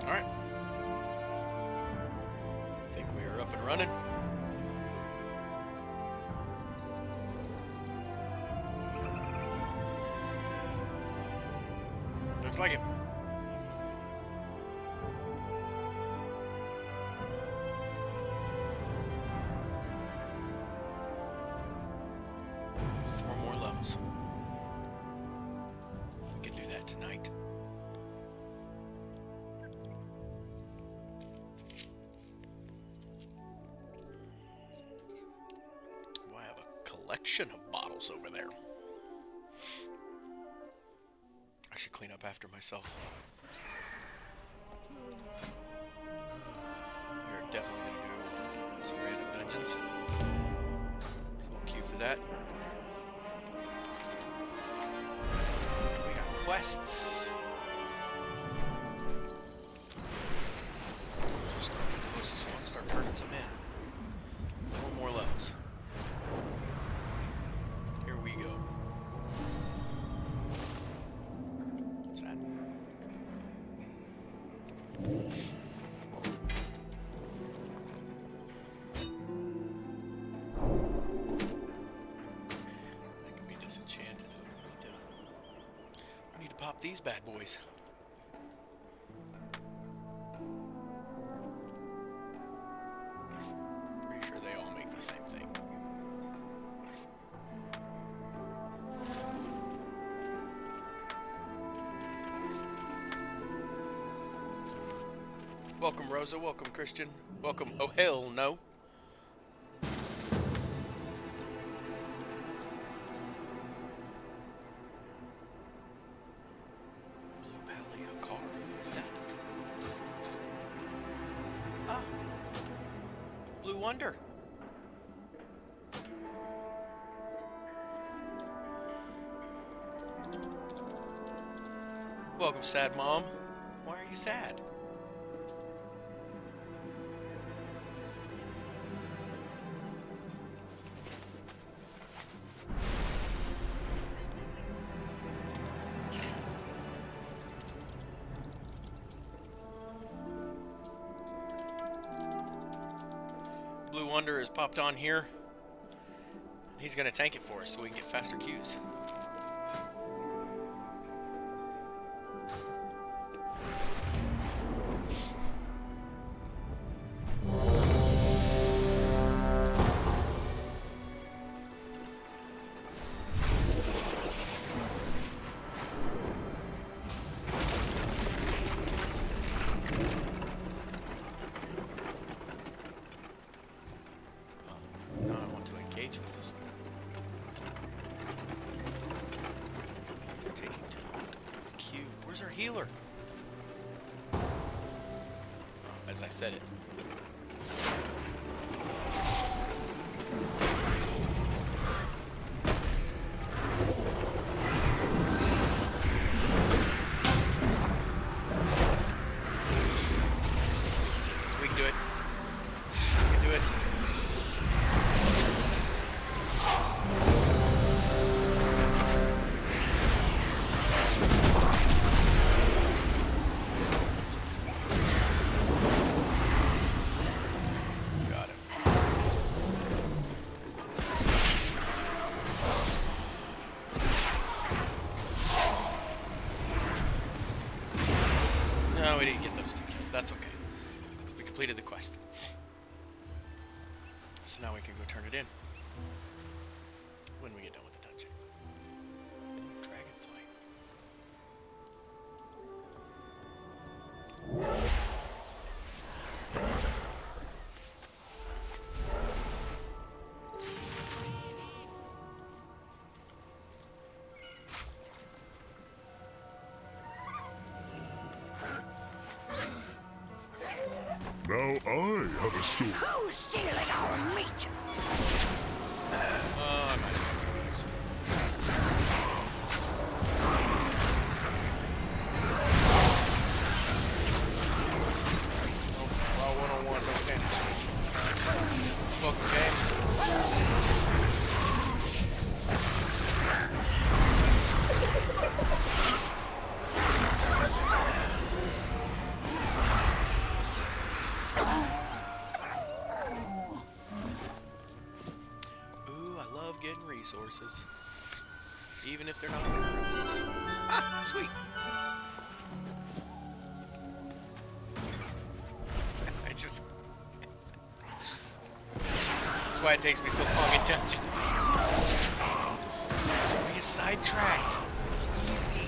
Alright. I think we are up and running. Looks like it. Four more levels. We can do that tonight. Oh, I have a collection of bottles over there. I should clean up after myself. We're definitely going to do some random dungeons. So we'll queue for that. We got quests. Just start with the closest one, start turning some in. Four more levels. Here we go. What's that? That could be disenchanted. I need to pop these bad boys. Pretty sure they all make the same thing. Welcome, Rosa. Welcome, Christian. Welcome. Oh, hell no. Blue Pally car. Who is that? Ah. Blue Wonder. Welcome, sad mom. Why are you sad? Blue Wonder has popped on here. He's going to tank it for us so we can get faster queues. With this one. Is it taking too long to complete the queue? Where's our healer? Oh, as I said it. So we can do it. We can do it. No, we didn't get those two killed. That's okay. We completed the quest. So now we can go turn it in. When we get done with the dungeon. Ooh, dragonfly. Now I have a story. Who's stealing our meat? I might have to go Well, one-on-one, no standing. Welcome, games. horses. Even if they're not current ones. Ah, sweet. I just... That's why it takes me so long in dungeons. We get sidetracked. Easy.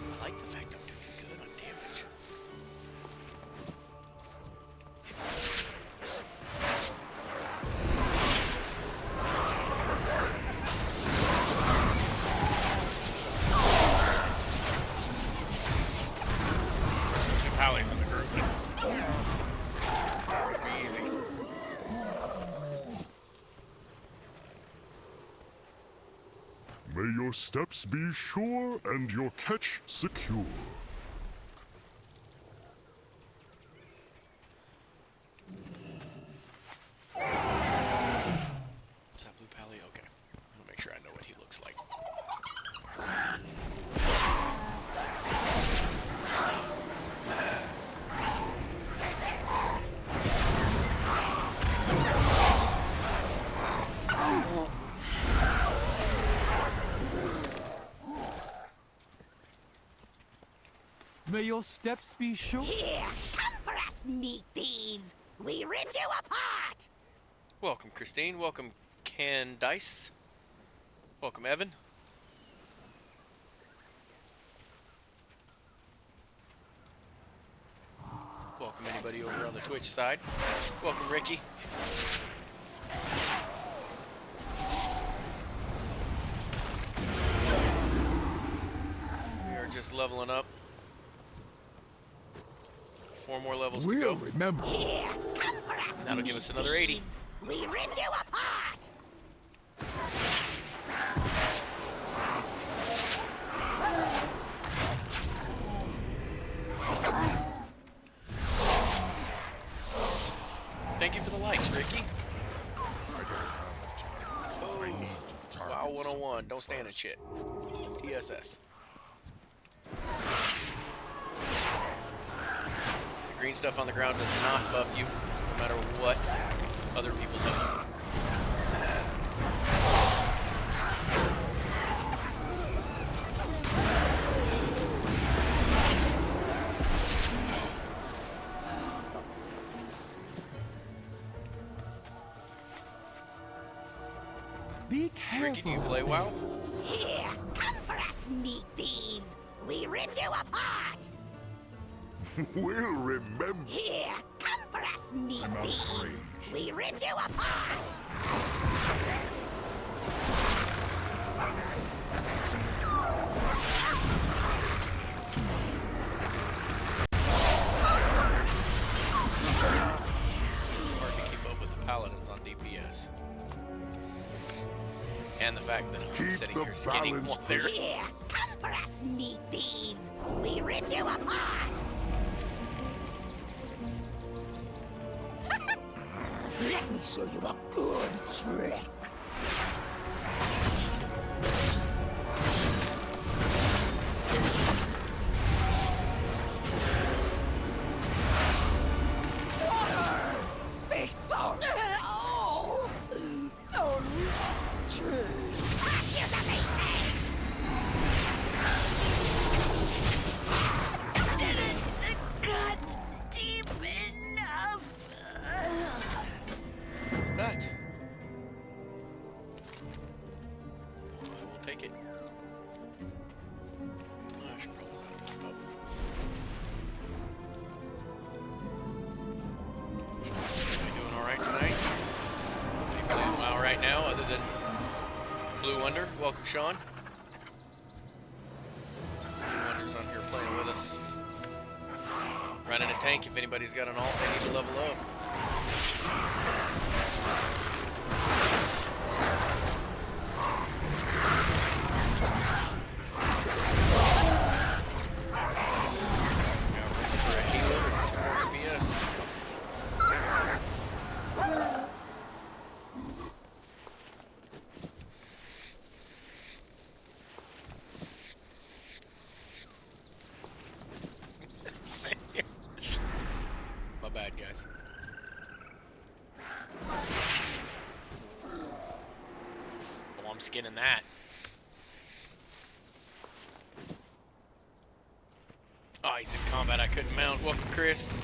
I like the fact I'm doing good on damage. Two pallies in the group. Easy. May your steps be sure and your catch secure. Is that blue pally? Okay. I'm gonna make sure I know what he looks like. May your steps be sure. Here, come for us, meat thieves. We ripped you apart. Welcome, Christine. Welcome, Candice. Welcome, Evan. Welcome, anybody over on the Twitch side. Welcome, Ricky. We are just leveling up. 4 more levels to go. Remember. Here, come for us, That'll give meat us another 80. thieves. We ripped you apart. Thank you for the likes, Ricky. Oh, wow, 101. Don't stand in shit. TSS. The green stuff on the ground does not buff you, no matter what other people tell you. Be careful. Ricky, do you play WoW? Here, come for us, meat thieves. We ripped you apart. We'll remember. Here, come for us, meat thieves. We ripped you apart. It's hard to keep up with the paladins on DPS. And the fact that I'm Keep sitting the here skinning balance while they're... Here, come for us, meat thieves. We ripped you apart. Let me show you a good trick. It's on hell. Oh, true. Here's the basics. Didn't cut deep enough. What's that? I will take it. I should probably not keep up. Am I doing alright tonight? Nobody playing WoW right now other than Blue Wonder. Welcome, Sean. Blue Wonder's on here playing with us. Running a tank if anybody's got an alt they need to level up. For a healer or 2 more DPS. I'm skinning that. Oh, he's in combat. I couldn't mount. Welcome, Chris. Some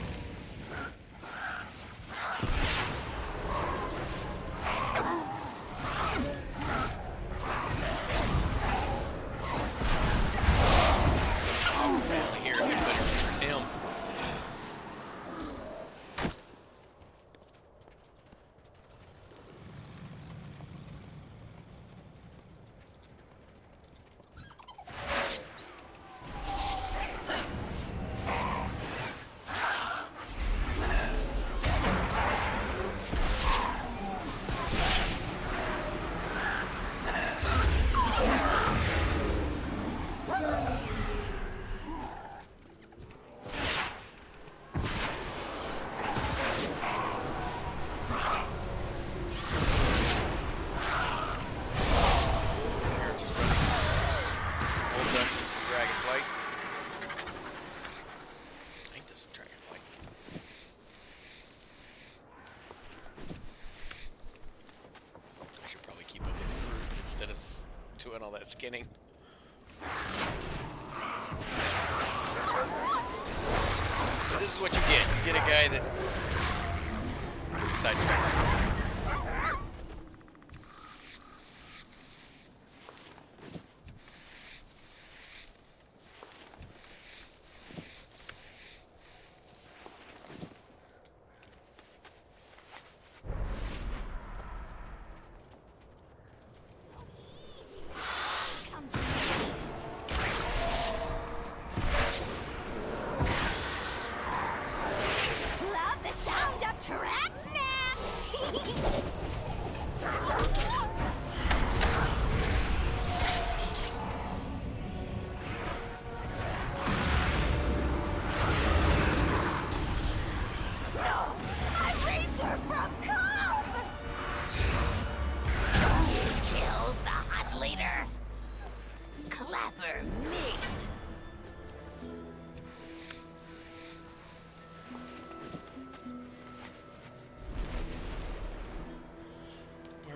Tauren family here. If anybody remembers him. Doing all that skinning. But this is what you get. You get a guy that gets sidetracked.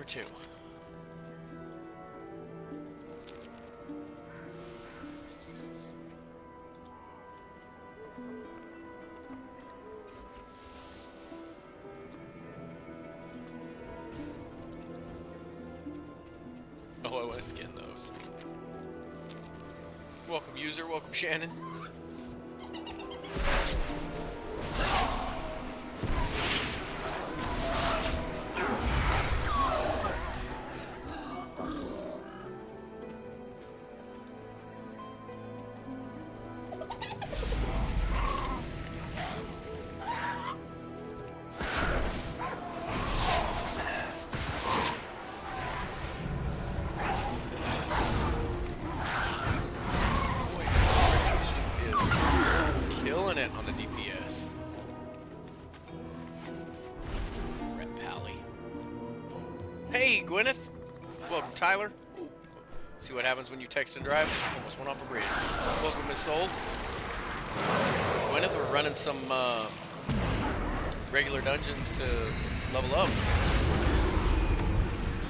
Two. Oh, I want to skin those. Welcome, user. Welcome, Shannon. On the DPS. Red Pally. Hey, Gwyneth. Welcome, Tyler. See what happens when you text and drive? Almost went off a bridge. Welcome, Miss Soul. Gwyneth, we're running some regular dungeons to level up.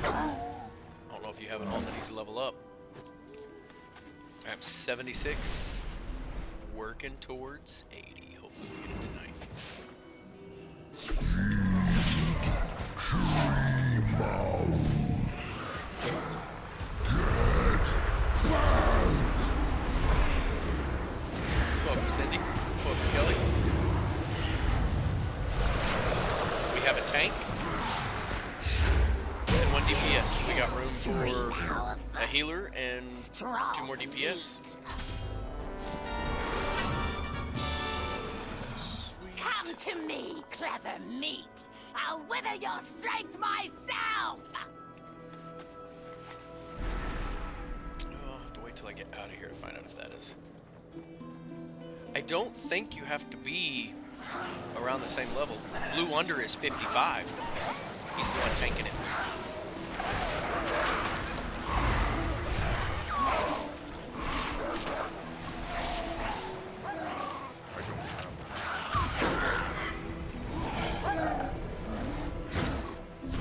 I don't know if you have an alt that needs to level up. I'm 76. Working towards 80. Hopefully we get it tonight. Welcome, Cindy. Welcome, Kelly. We have a tank and 1 DPS. So we got room for a healer and 2 more DPS. Come to me, clever meat. I'll wither your strength myself. I'll have to wait till I get out of here to find out if that is. I don't think you have to be around the same level. Blue Under is 55. He's the one tanking it.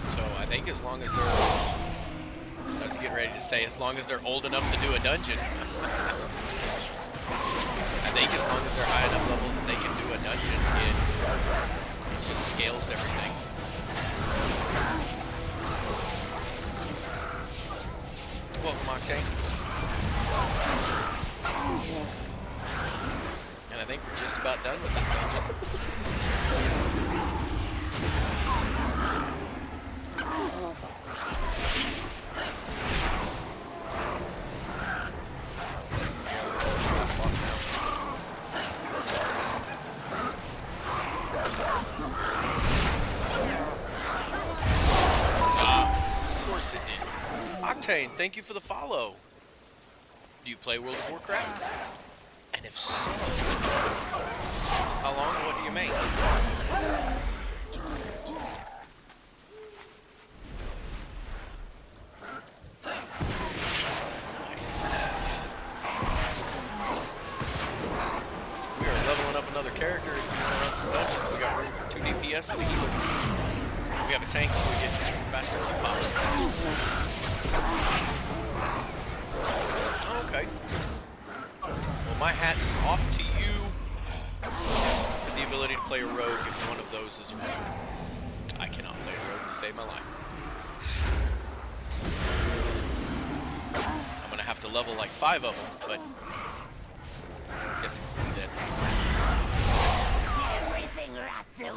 So I think as long as they're getting ready say as long as they're old enough to do a dungeon. I think as long as they're high enough level that they can do a dungeon, it just scales everything. Welcome, Octane. And I think we're just about done with this dungeon. Octane, thank you for the follow. Do you play World of Warcraft? And if so, how long and what do you make? Nice. We are leveling up another character. If you want to run some dungeons, we got room for 2 DPS and a healer. We have a tank so we get faster PopPops. Okay. Well, my hat is off to you for the ability to play a rogue if one of those is a rogue. I cannot play a rogue to save my life. I'm gonna have to level like 5 of them, but it's that. Everything rots away in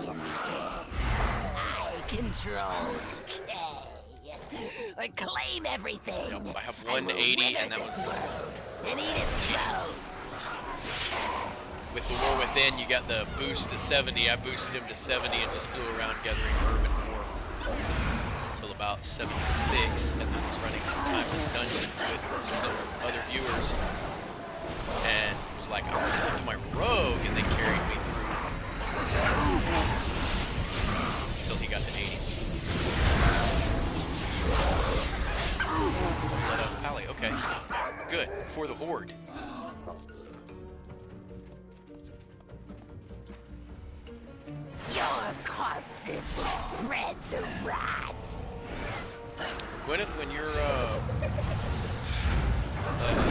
the air. I control decay. I claim everything. Yep, I have 180 and that was and eat its bones. With the War Within, you got the boost to 70. I boosted him to 70 and just flew around gathering herb and more until about 76, and then was running some timeless dungeons with some other viewers, and was like, I'm gonna flip to my rogue, and they carried me through until he got to 80. Let off Pally. Okay, good for the horde. Your corpses will spread the rats. Gwyneth, when your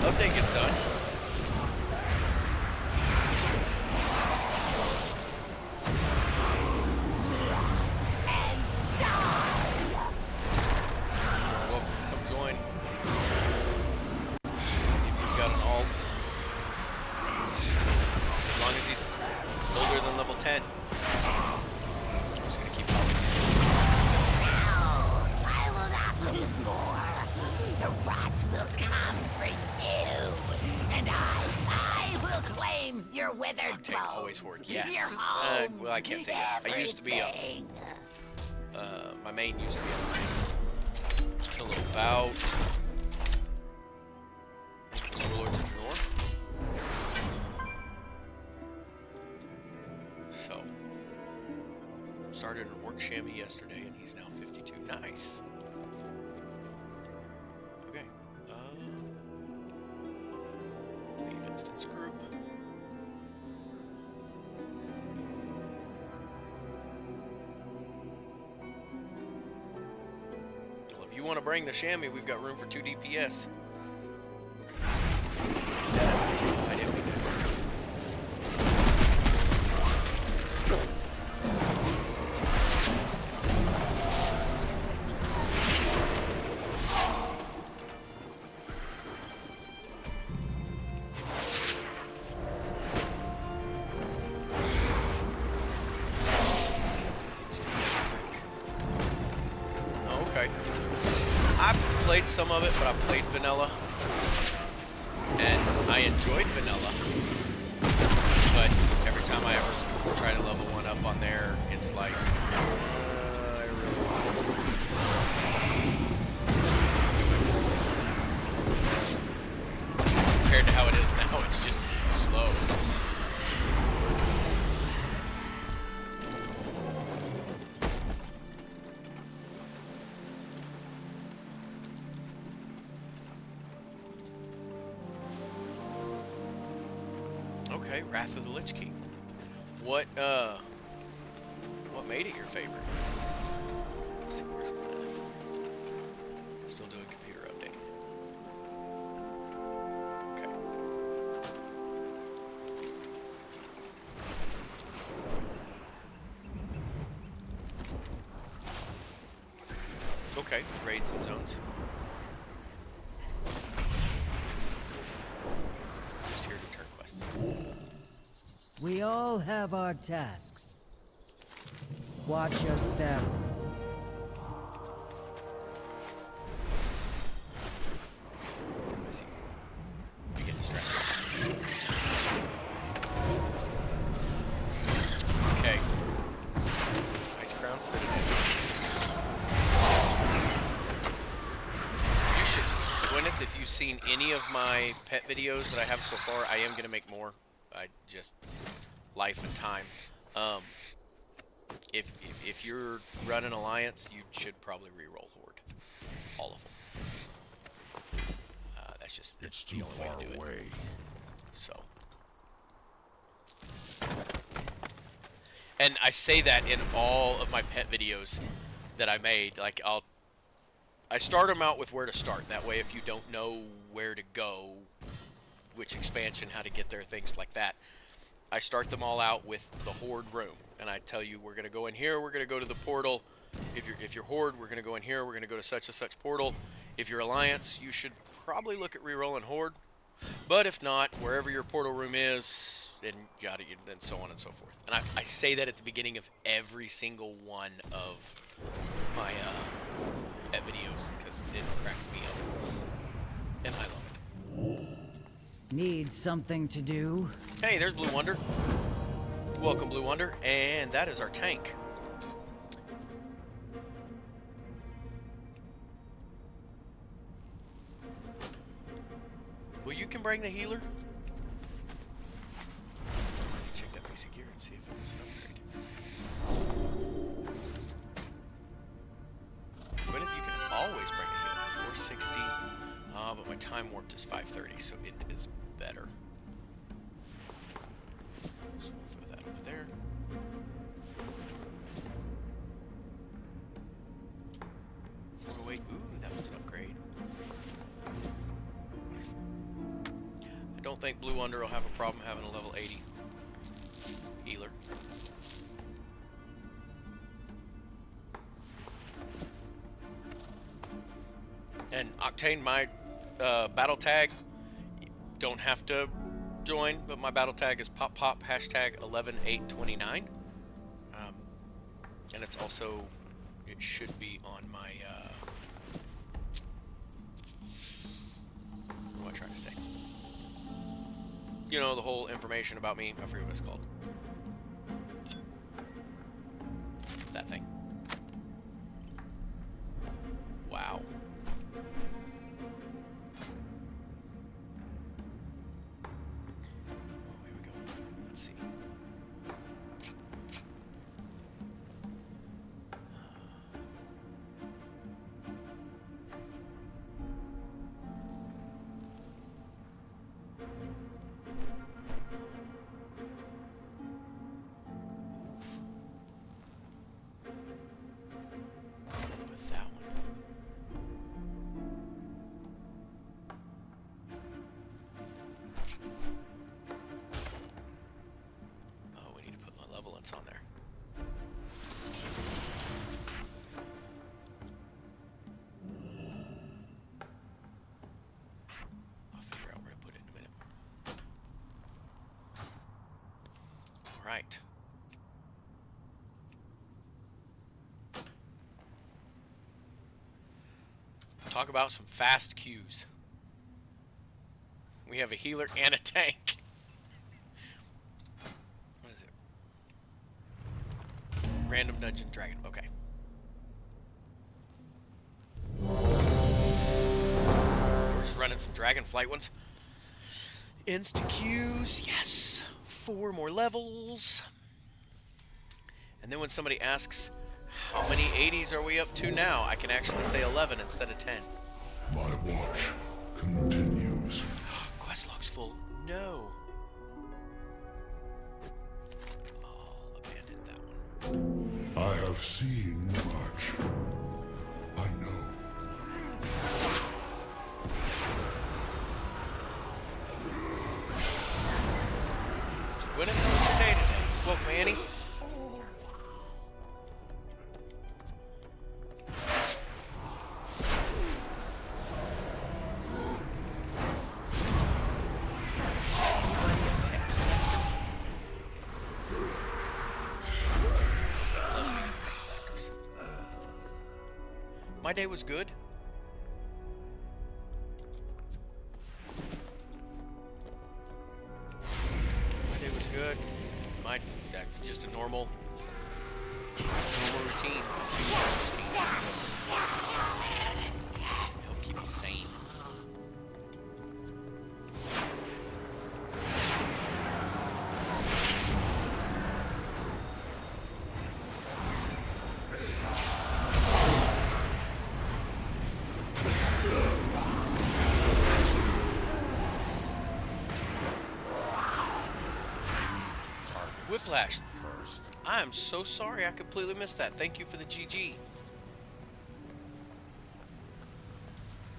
update gets done, And die. you're welcome to come join. If you've got an alt, as long as he's older than level 10. I'm just gonna keep calling. I will not lose more. The rats will come for you. And I will claim your withered Octane bones. always horde. Yes. Your home. Well, I can't say yes. I used to be a. Everything. My main used to be a Lions. Until about. Warlords of Draenor. So. Started an Orc Chamois yesterday, and he's now 52. Nice. Okay. Leave instance group. Well, if you want to bring the chamois, we've got room for 2 DPS. I didn't mean that. Okay. I played some of it, but I played vanilla. And I enjoyed vanilla. But every time I ever try to level one up on there, it's like, I really compared to how it is now, it's just slow. Okay, Wrath of the Lich King. What made it your favorite? Let's see, where's Gwyneth? Still doing computer update. Okay, raids and zones. Just here to turn quests. We all have our tasks. Watch your step. I see. You get distracted. Okay. Ice Crown Citadel. You should, Gwyneth, if you've seen any of my pet videos that I have so far, I am going to make more. I just, life and time. If you're running Alliance, you should probably re-roll Horde. All of them. That's just, it's the only way to do it. So. And I say that in all of my pet videos that I made. Like, I start them out with where to start. That way, if you don't know where to go, which expansion, how to get there, things like that, I start them all out with the Horde room. And I tell you, we're going to go in here, we're going to go to the portal. If you're Horde, we're going to go in here, we're going to go to such and such portal. If you're Alliance, you should probably look at re-rolling Horde. But if not, wherever your portal room is, and yada, and so on and so forth. And I say that at the beginning of every single one of my pet videos, because it cracks me up. And I love it. Need something to do? Hey, there's Blue Wonder. Welcome, Blue Wonder. And that is our tank. Well, you can bring the healer. Let me check that piece of gear and see if it was an upgrade. Gwyneth, you can always bring a healer. 460. But my time warped is 530, so it is better. So we'll throw that over there. Oh, wait. Ooh, that one's an upgrade. I don't think Blue Wonder will have a problem having a level 80 healer. And Octane, my battle tag, don't have to join, but my battle tag is PopPop hashtag 11829. And it's also, it should be on my, what am I trying to say? You know, the whole information about me, I forget what it's called. That thing. Wow. Oh, here we go. Let's see. With that one. Oh, we need to put my levelance on there. I'll figure out where to put it in a minute. All right. Talk about some fast queues. We have a healer and a tank. What is it? Random Dungeon Dragon. Okay. We're just running some Dragonflight ones. Insta queues. Yes. 4 more levels. And then when somebody asks, how many 80s are we up to now? I can actually say 11 instead of 10. My watch continues. Quest log's full. No. I'll abandon that one. I have seen much. I know. So Gwyneth knows your day today. Welcome, Annie. My day was good. My day was good. My just a normal routine. Help keep me sane. Whiplash. I am so sorry. I completely missed that. Thank you for the GG.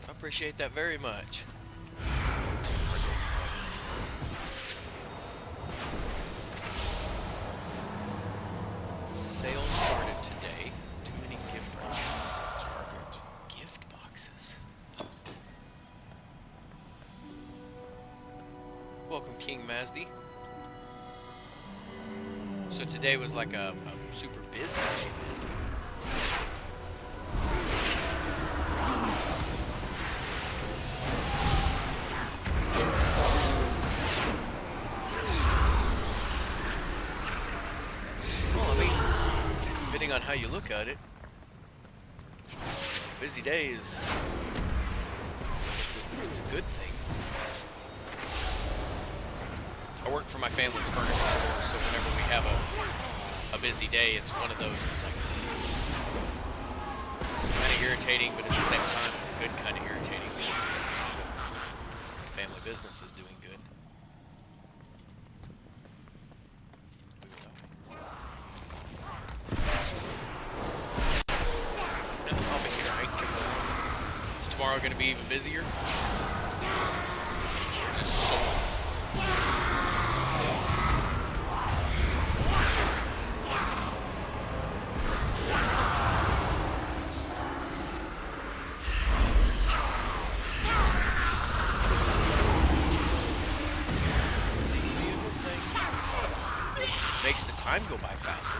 I appreciate that very much. Sale started today. Too many gift boxes. Target. Gift boxes. Welcome, King Mazdi. So today was like a super busy day. Well, I mean, depending on how you look at it, busy day is it's a good thing. I work for my family's furniture store, so whenever we have a busy day, it's one of those, it's like kind of irritating, but at the same time, it's a good kind of irritating because the family business is doing good. I'll be here, right? Is tomorrow going to be even busier? Or just sore? Makes the time go by faster.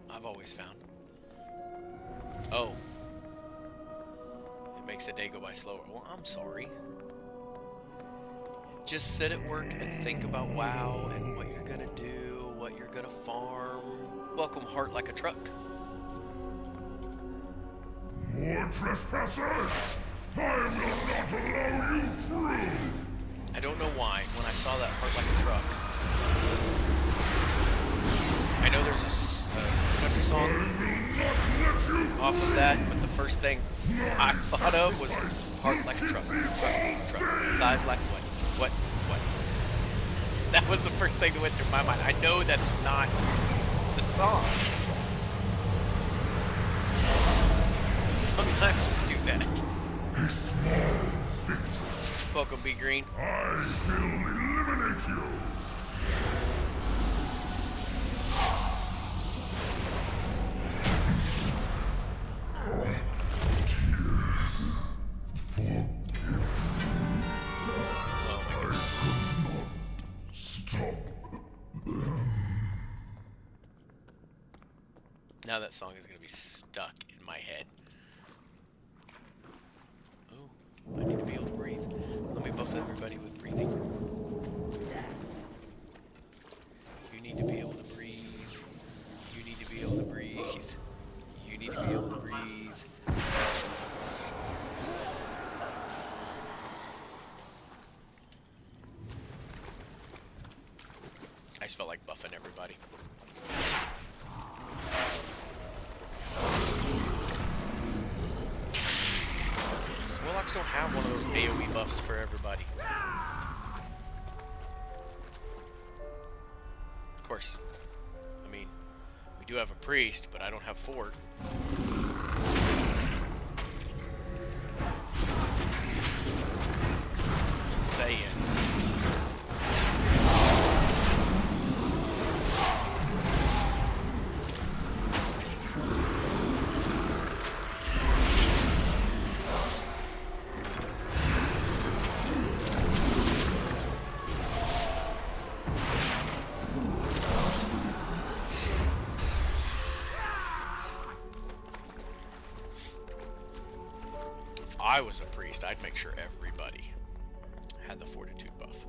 I've always found. Oh. It makes the day go by slower. Well, I'm sorry. Just sit at work and think about WoW and what you're gonna do, what you're gonna farm. Welcome, Heart Like a Truck. More trespassers! I will not allow you through! I don't know why, when I saw that Heart Like a Truck, I know there's a country song off of that, but the first thing I thought of was Heart Like a Truck. Thighs like what? What? That was the first thing that went through my mind. I know that's not the song. Sometimes we do that. A small victory. Welcome, B Green. I will eliminate you. Stop them. Now that song is going to be stuck in my head. Oh, I need to be able to breathe. Let me buff everybody with breathing. You need to be able to breathe. You need to be able to breathe. You need to be able to breathe. I just felt like buffing everybody. Warlocks don't have one of those AoE buffs for everybody. Of course, I mean, we do have a priest, but I don't have fort. Just saying. I was a priest, I'd make sure everybody had the fortitude buff.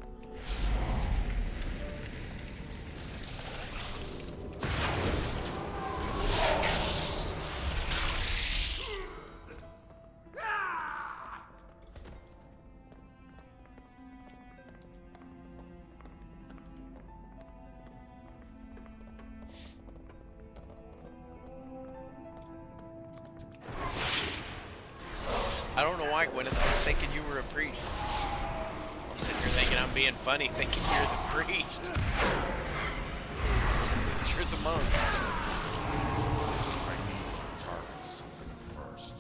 I don't know why, Gwyneth. I was thinking you were a priest. I'm sitting here thinking I'm being funny, thinking you're the priest. But you're the monk. I need to target something first.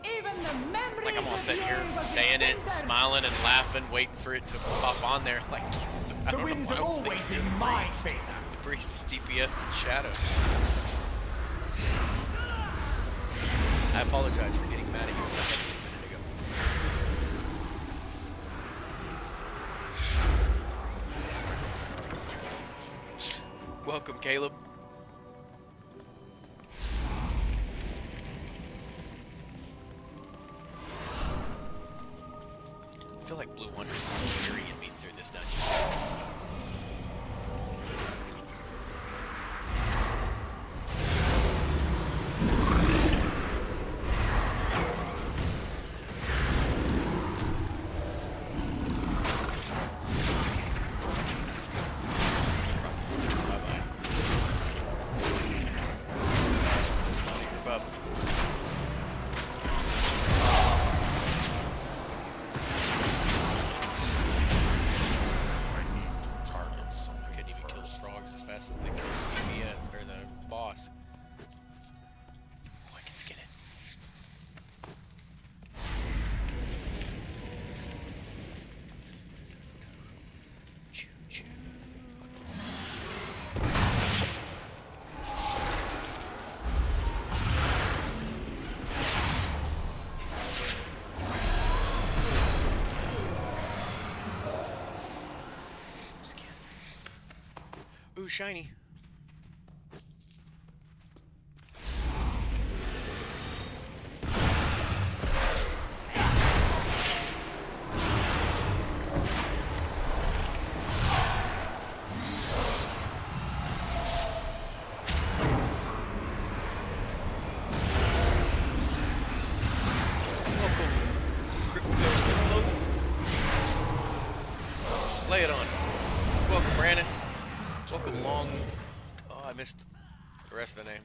Even the memories Like I'm all of sitting you here will be saying it, fingered. smiling and laughing, waiting for it to pop on there. Like, I The don't know winds why are I was thinking always you're in the my priest. favor. The priest is DPS in shadow. I apologize for getting mad at you about that a minute ago. Welcome, Caleb. I feel like Blue Wonder is carrying me through this dungeon. Bye-bye. Bub. I need to target something Couldn't even kill the first. frogs as fast as they killed the DPS, or the boss. Oh, I can skin it. Choo choo. Skin. Ooh, shiny. Welcome, Crypto. Lay it on. Welcome, Brandon. Welcome, Long. Oh, I missed the rest of the name.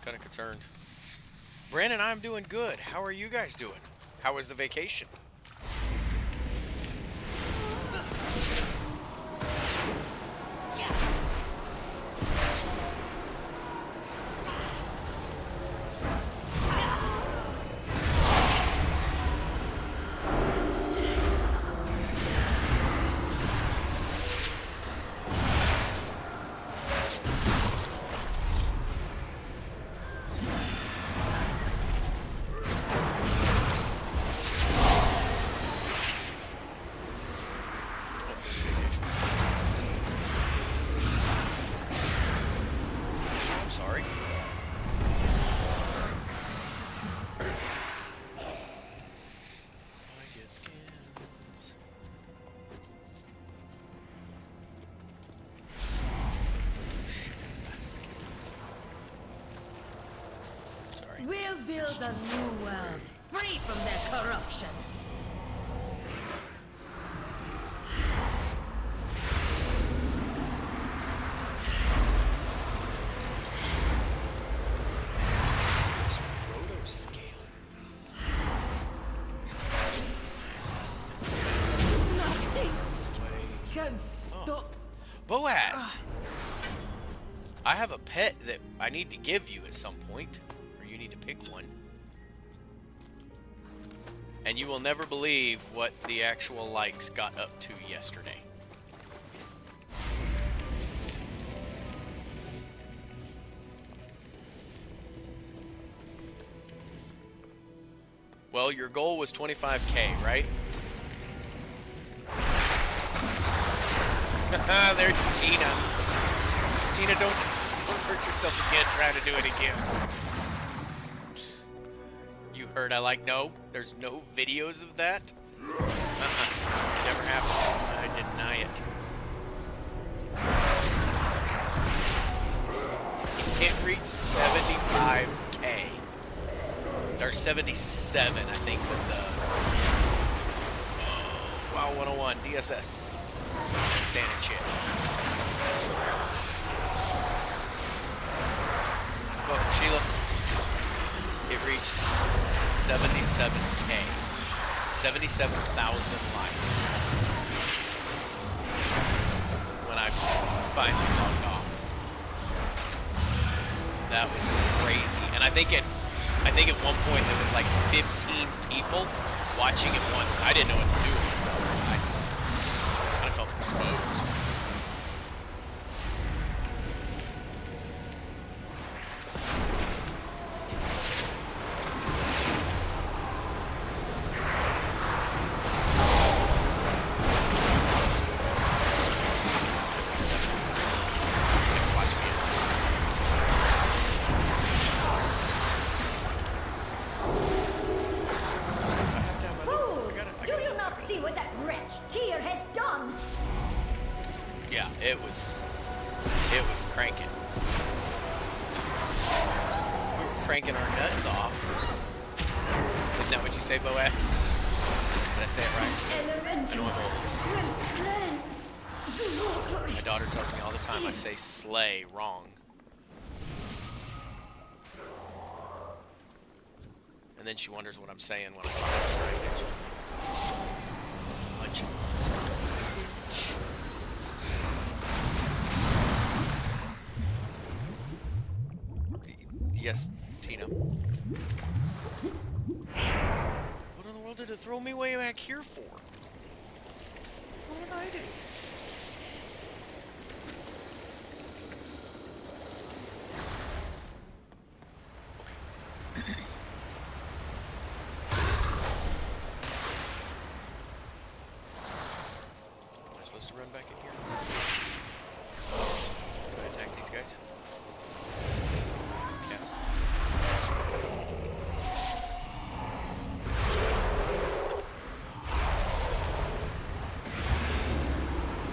Kind of concerned. Brandon, I'm doing good. How are you guys doing? How was the vacation? I'm sorry. I get skins. Sorry. We'll build a new world, free from their corruption. Proto scale. Nothing can stop Boaz! us. I have a pet that I need to give you at some point, or you need to pick one. And you will never believe what the actual likes got up to yesterday. Well, your goal was 25K, right? There's Tina. Tina, don't hurt yourself again trying to do it again. You heard I like no? There's no videos of that? Never happened. I deny it. It reached 75K. Or 77, I think, was the... Wow 101, DSS. Standing shit. Welcome, Sheila. It reached 77K. 77,000 likes. When I finally logged off. That was crazy. And I think at one point there was like 15 people watching it once. I didn't know what to do with myself. I kind of felt exposed. Yeah, it was cranking. We were cranking our nuts off. Isn't that what you say, Boaz? Did I say it right? I know I'm old. My daughter tells me all the time I say slay wrong. And then she wonders what I'm saying when I talk about language. Much. Yes, Tina. What in the world did it throw me way back here for? What did I do? Okay. Am I supposed to run back in here? Can I attack these guys?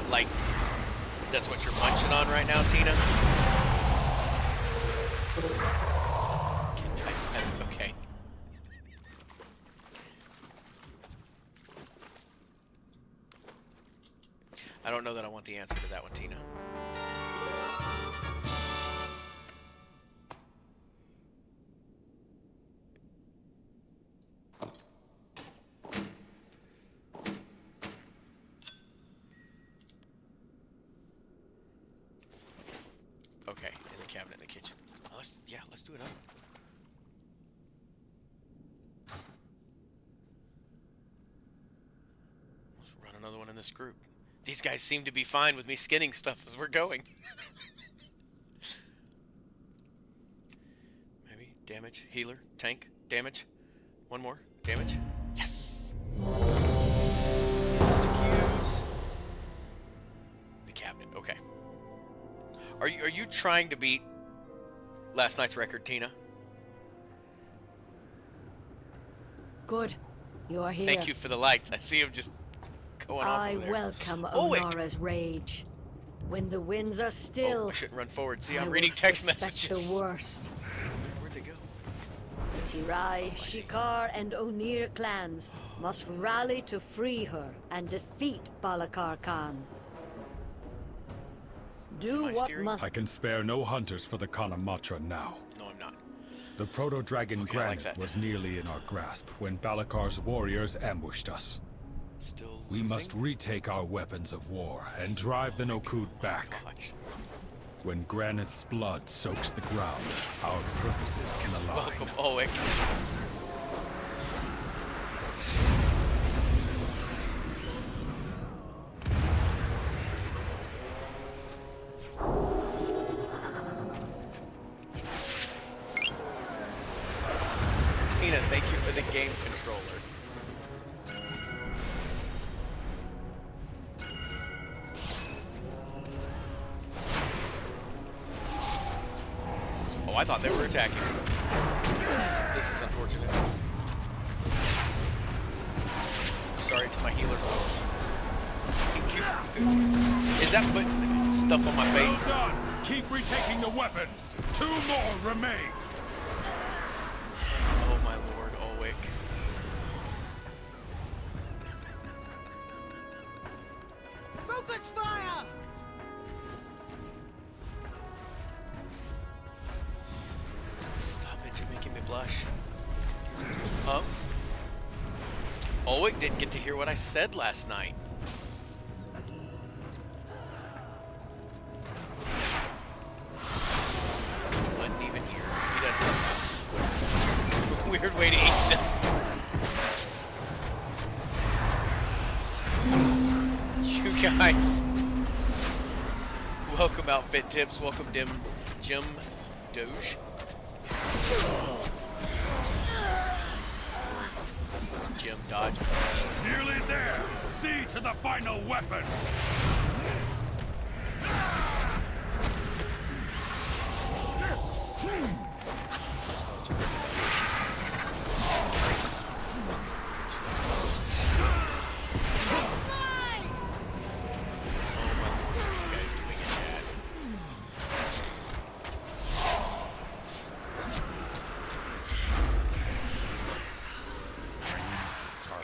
Like, that's what you're munching on right now, Tina? Can't type that. Okay. I don't know that I want the answer to that one, Tina. Okay, in the cabinet in the kitchen. Oh, let's do another one. Let's run another one in this group. These guys seem to be fine with me skinning stuff as we're going. Maybe damage, healer, tank, damage. One more, damage. Yes! Mr. Q's. The cabinet, okay. Are you trying to beat last night's record, Tina? Good. You are here. Thank you for the lights. I see him just going off over there. I welcome Oh, Onara's rage. When the winds are still, Oh, I shouldn't run forward. See, I I'm will reading text suspect messages. the worst. Where'd they go? Tirai, Shikar, and Onir clans must rally to free her and defeat Balakar Khan. Do Am I what steering? must. I can spare no hunters for the Kanamatra now. No, I'm not. The proto-dragon Okay, I like Granite that. was nearly in our grasp when Balakar's warriors ambushed us. Still We losing? must retake our weapons of war and drive the Nokud back. Gosh. When Granite's blood soaks the ground, our purposes can align. Welcome, Owick. Tina, thank you for the game controller. Oh, I thought they were attacking. This is unfortunate. Sorry to my healer. Is that putting stuff on my face? Well done. Keep retaking the weapons. 2 more remain. Oh my lord, Ulwick. Focus fire! Stop it, you're making me blush. Huh? Ulwick didn't get to hear what I said last night. Wasn't even here. He doesn't. Weird way to eat them. You guys. Welcome Outfit Tips. Welcome Jim Doge. Jim Dodge. Nearly there. See to the final weapon.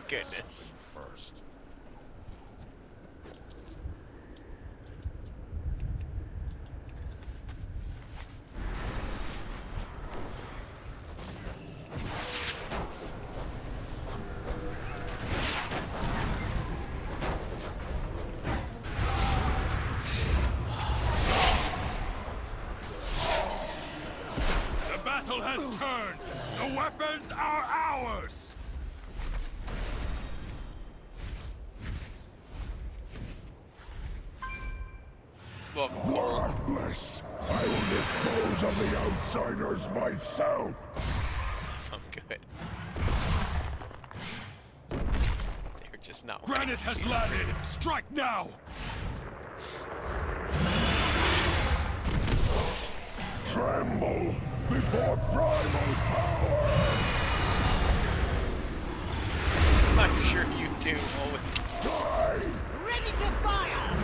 Goodness. First. The battle has turned. The weapons are ours. Welcome. Worthless! I will dispose of the outsiders myself! I'm good. They're just not. Granite has landed. Strike now. Tremble before primal power! I'm sure you do. Ulwick. Die! Ready to fire!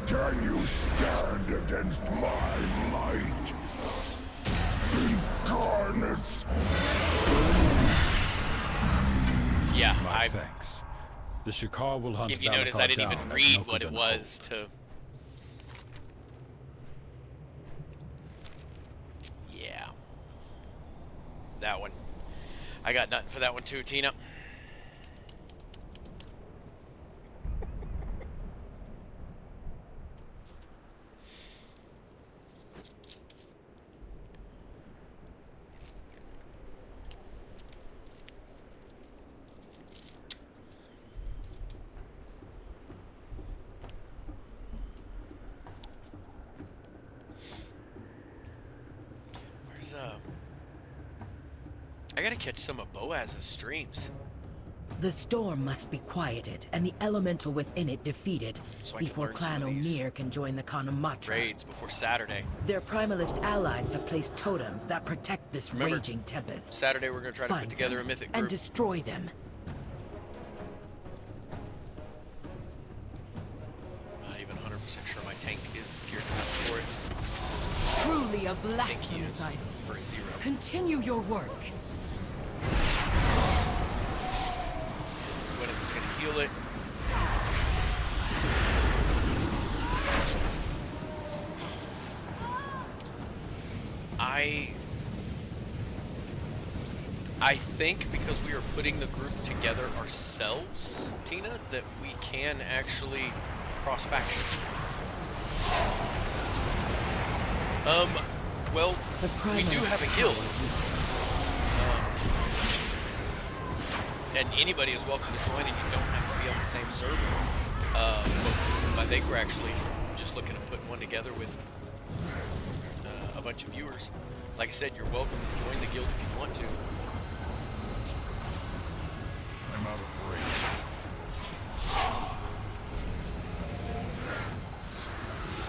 Can you stand against my might? Incarnates! Yeah, My thanks. The Shikar will hunt if you notice, I didn't even read what it was to. Yeah. That one. I got nothing for that one too, Tina. I gotta catch some of Boaz's streams. The storm must be quieted, and the elemental within it defeated, So I can before learn some Clan of these O'Neill can join the Kanamatra. Raids before Saturday. Their primalist allies have placed totems that protect this Remember, raging tempest. Saturday we're gonna try to Find put together a them mythic and group. destroy them. Not even 100% sure my tank is geared enough for it. Truly a I think he blasphemous is idol. for a 0. Continue your work. Gwyneth is gonna heal it. I think because we are putting the group together ourselves, Tina, that we can actually cross faction. Well, we do have a guild. And anybody is welcome to join, and you don't have to be on the same server. But I think we're actually just looking at putting one together with a bunch of viewers. Like I said, you're welcome to join the guild if you want to. I'm out of range.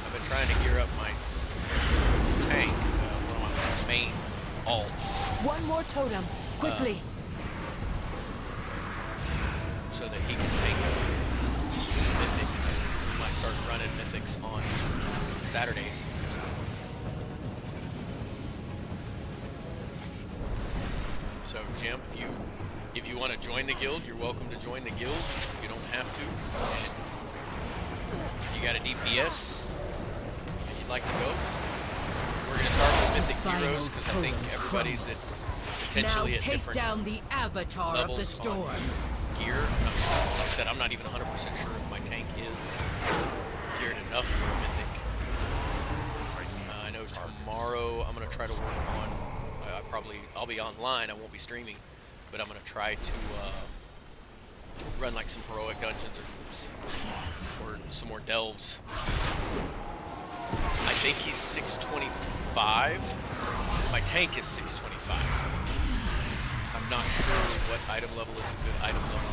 I've been trying to gear up my main alts. One more totem, quickly. So that he can take Mythic. He might start running Mythics on Saturdays. So Jim, if you want to join the guild, you're welcome to join the guild. You don't have to. And if you got a DPS and you'd like to go, we're going to start with Mythic Zeros because I think everybody's at potentially Now at take different down the avatar of the levels storm. on gear. I'm not sure. Like I said, I'm not even 100% sure if my tank is geared enough for a Mythic. I know tomorrow I'm going to try to work on. I'll be online. I won't be streaming, but I'm going to try to run like some heroic dungeons or some more delves. I think he's 625. My tank is 625. I'm not sure what item level is a good item level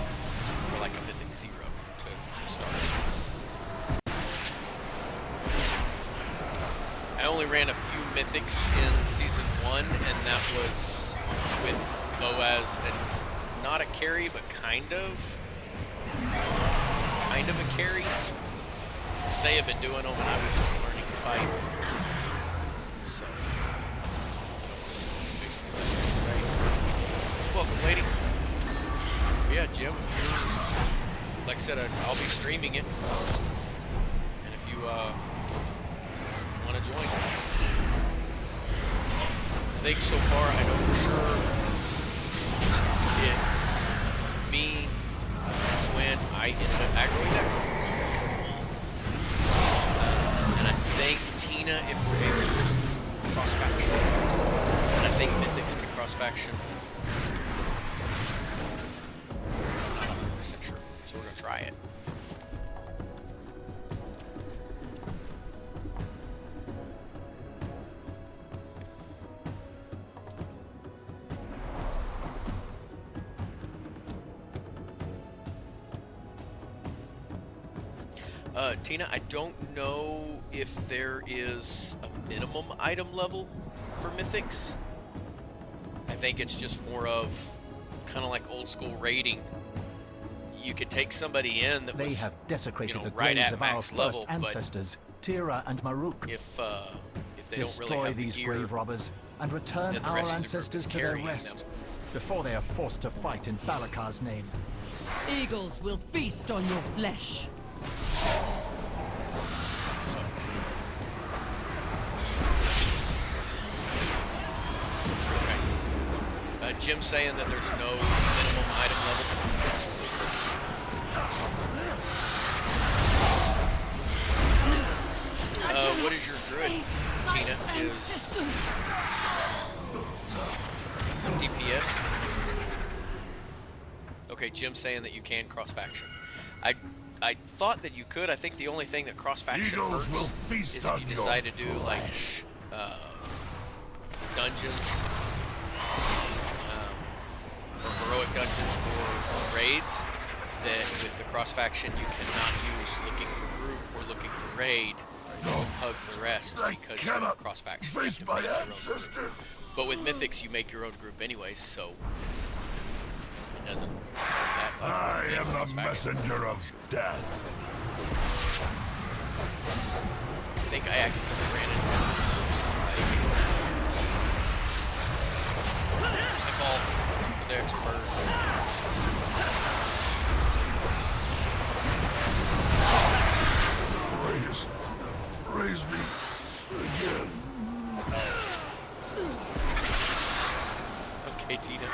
for like a Mythic Zero to start. I only ran a few Mythics in Season 1, and that was with Boaz, and not a carry, but kind of a carry. They have been doing them, and I was just learning the fights. So, welcome, lady. But yeah, Jim, if you're, like I said, I'll be streaming it, and if you want to join, I think so far I know for sure it's me when I ended up aggroing that. And I think Tina if we're able to cross faction. And I think Mythics can cross faction. I'm not 100% sure, so we're gonna try it. Tina, I don't know if there is a minimum item level for Mythics. I think it's just more of kind of like old school raiding. You could take somebody in that They was, have desecrated the right graves at of our max first level, ancestors, Tira and Maruk. if they don't Destroy really have the these gear, grave robbers and return then the our rest of the group ancestors is to their carrying rest them. before they are forced to fight in Balakar's name. Eagles will feast on your flesh. Jim's saying that there's no minimum item level. What is your druid, Tina? Is DPS? Okay, Jim's saying that you can cross faction. I thought that you could. I think the only thing that cross faction Eagles will hurts feast is if you on decide to your do like dungeons. Or heroic dungeons or raids, that with the cross faction you cannot use looking for group or looking for raid to hug the rest because you have cross faction. You have to make your own group. But with Mythics you make your own group anyways, so it doesn't hurt that. I am the messenger of death. I think I accidentally ran into one of the groups. I fall. There to birds. Raise me again. Okay, Tina.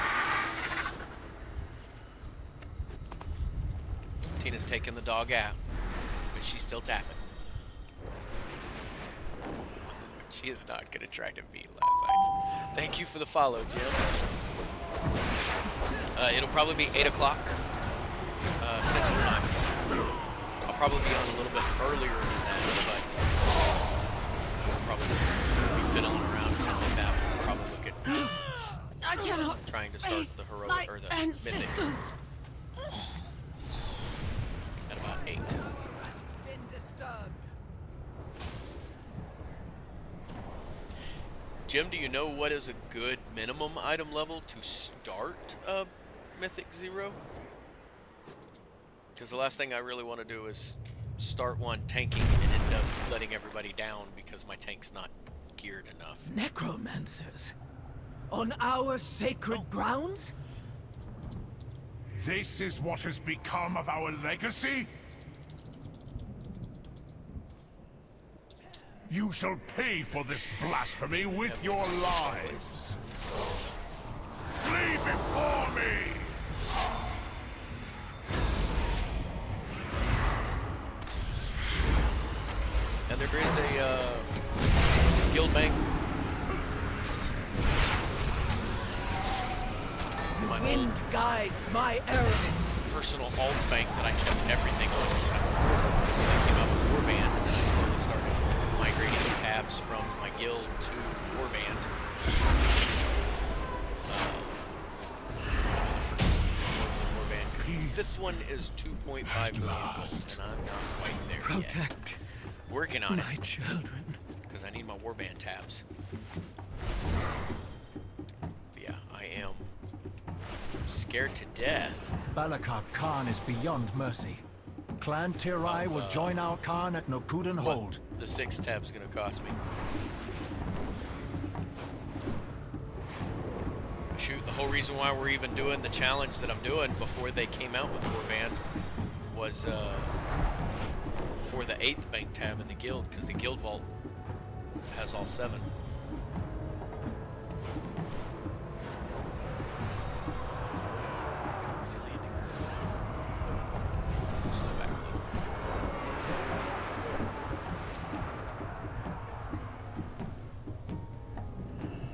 Tina's taking the dog out, but she's still tapping. She is not going to try to beat last night. Thank you for the follow, Jim. It'll probably be 8 o'clock Central Time. I'll probably be on a little bit earlier than that, but I'll probably be fiddling around or something like that. We'll probably look at I cannot trying to start the heroic or the mythic at about 8. Been disturbed. Jim, do you know what is a good minimum item level to start a Mythic 0? Because the last thing I really want to do is start one tanking and end up letting everybody down because my tank's not geared enough. Necromancers? On our sacred grounds? This is what has become of our legacy? You shall pay for this blasphemy with your lives. Flee before me! And there is a guild bank. It's my Wind guides my arrows. personal alt bank that I kept everything on until I came out with Warband, and then I slowly started migrating the tabs from my guild to Warband. Because the fifth one is 2.5 million gold, and I'm not quite there yet. Protect Working on my it, children. because I need my Warband tabs. But yeah, I am scared to death. Balakar Khan is beyond mercy. Clan Tirai will join our Khan at Nokudan Hold. The 6th tab's gonna cost me. Shoot, the whole reason why we're even doing the challenge that I'm doing before they came out with Warband was for the 8th bank tab in the guild, because the guild vault has all 7. Where's he landing? Slow back a little.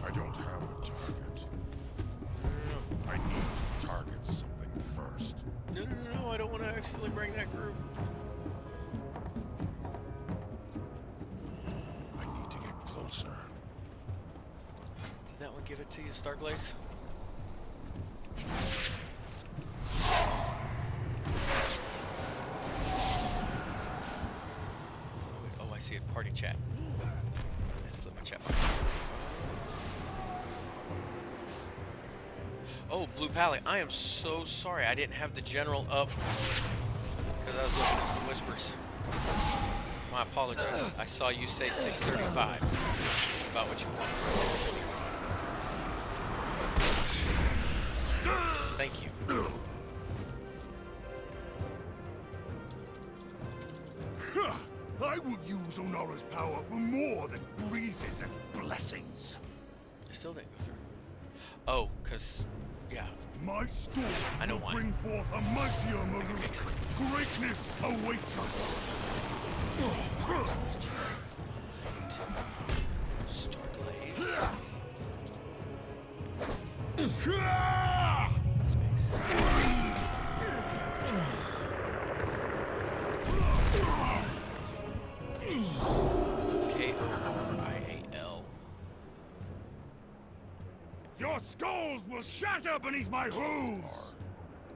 I don't have a target. I need to target something first. No, I don't want to accidentally bring that group. I need to get closer. Did that one give it to you, Starglaze? Oh, I see it. Party chat. I have to flip my chat box. Oh, Blue Pally, I am so sorry. I didn't have the general up because I was looking at some whispers. My apologies. I saw you say 6:35. It's about what you want. Thank you. I will use Onara's power for more than breezes and blessings. It still didn't go through. Oh, because, yeah. My storm I know will why. bring forth a mightier I can Maruk. fix it. Greatness awaits us. Starglaze. Space. K-O-R-I-A-L. Your skulls will shatter beneath my hooves.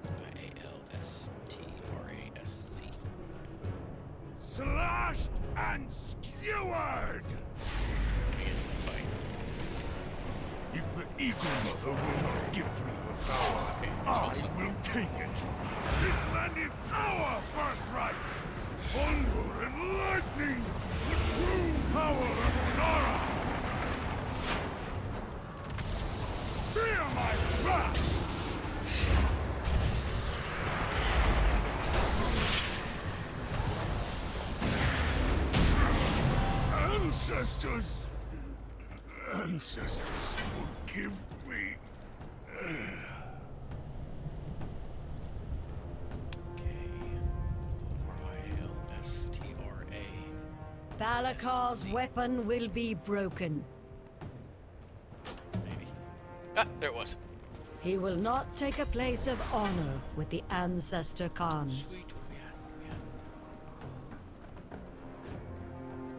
I-A-L-S-T-R-A-S-C. Slashed and skewered. Fight. If the Eagle Mother will not gift me her power, I will take it. This land is our birthright. Thunder and lightning, the true power of Onara. Fear my wrath. Ancestors, forgive me. K-O-R-I-A-L-S-T-R-A. Balakar's weapon will be broken. Maybe. Ah, there it was. He will not take a place of honor with the Ancestor Khans. Sweet. What we had?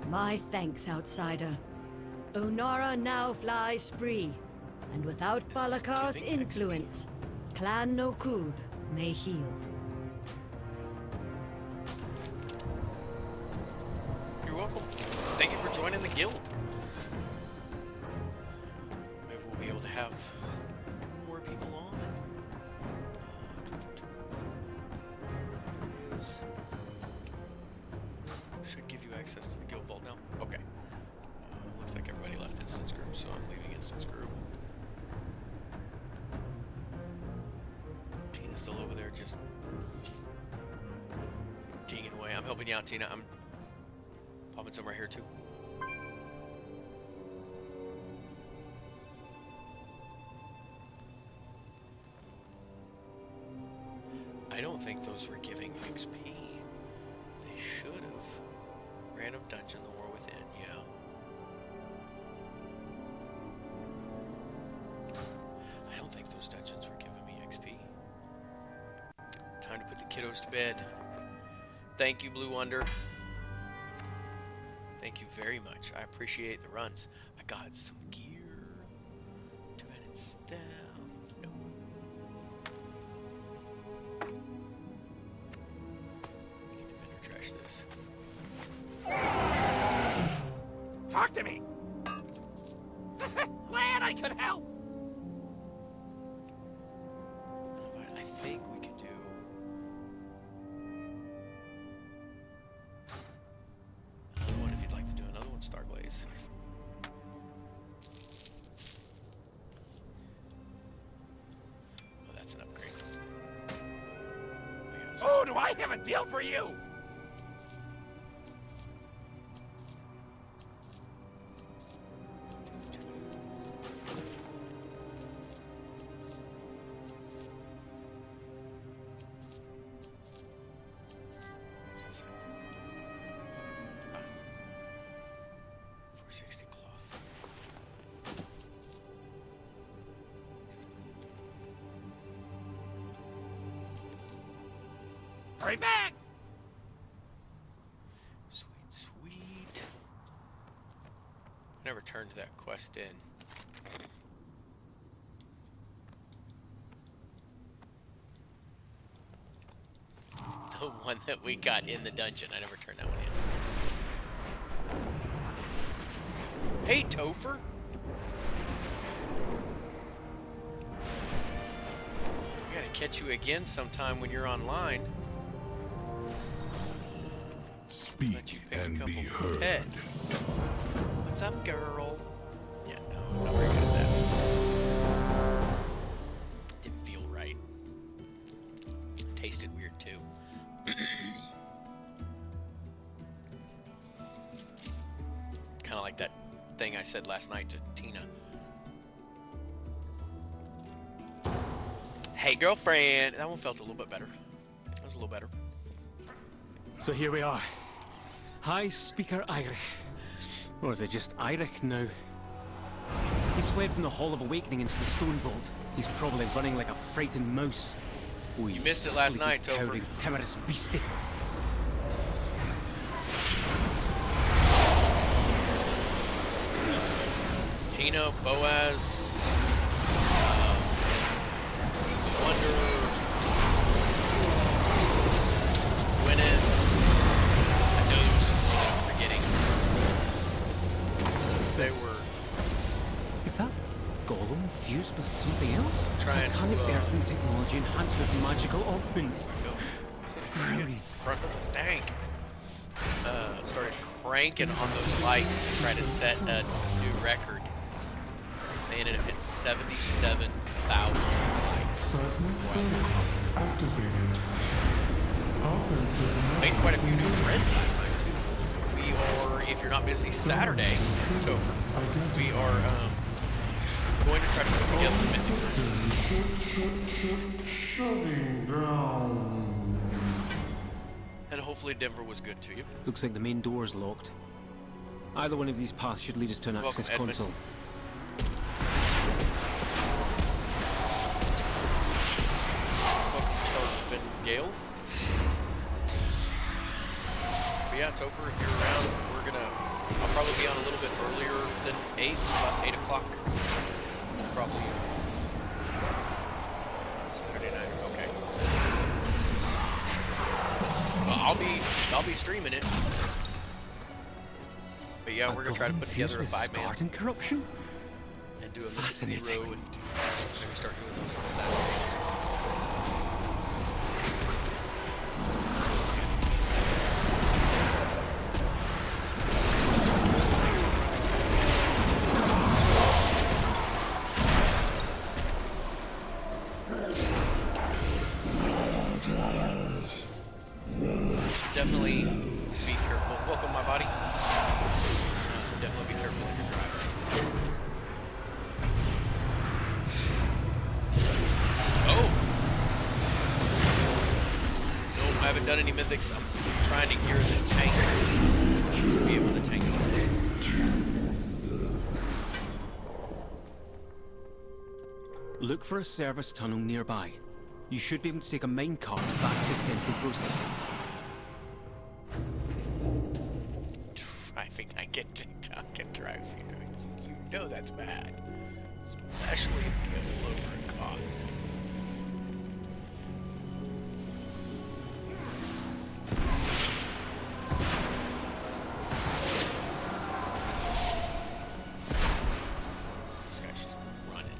My thanks, outsider. Onara now flies free, and without This is Balakar's giving influence, Clan Nokud may heal. You're welcome. Thank you for joining the guild. have more people on. Should give you access to the guild vault now. Okay. Looks like everybody left instance group, so I'm leaving instance group. Tina's still over there just dinging away. I'm helping you out, Tina. I'm popping some right here too. I don't think those were giving XP. They should have. Random dungeon, the war within, yeah. I don't think those dungeons were giving me XP. Time to put the kiddos to bed. Thank you, Blue Wonder. Thank you very much. I appreciate the runs. I got some gear. 2-headed staff. No. We need to vendor trash this. Talk to me! Glad I could help! I think we can do... another one if you'd like to do another one, Starglaze. Oh, that's an upgrade. Oh, do I have a deal for you? Hurry back! Sweet, sweet. Never turned that quest in. The one that we got in the dungeon. I never turned that one in. Hey, Topher! I gotta catch you again sometime when you're online. Speak and be heard. Pets. What's up, girl? Yeah, no, I'm not very good at that. Didn't feel right. Tasted weird too. Kind of like that thing I said last night to Tina. Hey, girlfriend. That one felt a little bit better. That was a little better. So here we are. High Speaker Eirich. Or is it just Eirich now? He's fled from the Hall of Awakening into the Stone Vault. He's probably running like a frightened mouse. Oh, you missed it last night, Topher. Cowering, timorous beastie. Tina, Boaz, Wonder, Gwyneth. I know there was some that I'm forgetting. They were... Is that Golem fused with something else? Trying to, Titanic earthing technology enhanced with magical augments. Brilliant. Front of the tank. Started cranking on those lights to try to set a new record. They ended up hitting 77,000 likes. Activated. Made quite a few new friends last night too. We are, if you're not busy Saturday, Topher, we are going to try to put together the mythic. Shutting down. And hopefully Denver was good to you. Looks like the main door's locked. Either one of these paths should lead us to an Welcome, access Edmund. console. Welcome, Charles and Gale. But yeah, Topher, if you're around, I'll probably be on a little bit earlier than 8, about 8 o'clock. Probably Saturday night, okay. Well, I'll be streaming it. But yeah, we're gonna try to put together a 5-man. Spartan corruption? And and do a Mythic 0 and maybe start doing those on Saturdays. Definitely be careful. Welcome, my body. Definitely be careful when you're driving. Oh! Nope, I haven't done any mythics. I'm trying to gear the tank to be able to tank it. Look for a service tunnel nearby. You should be able to take a minecart back to central processing. Driving, I get TikTok and drive. You know that's bad. Especially if you get pulled over and caught. This guy's just running.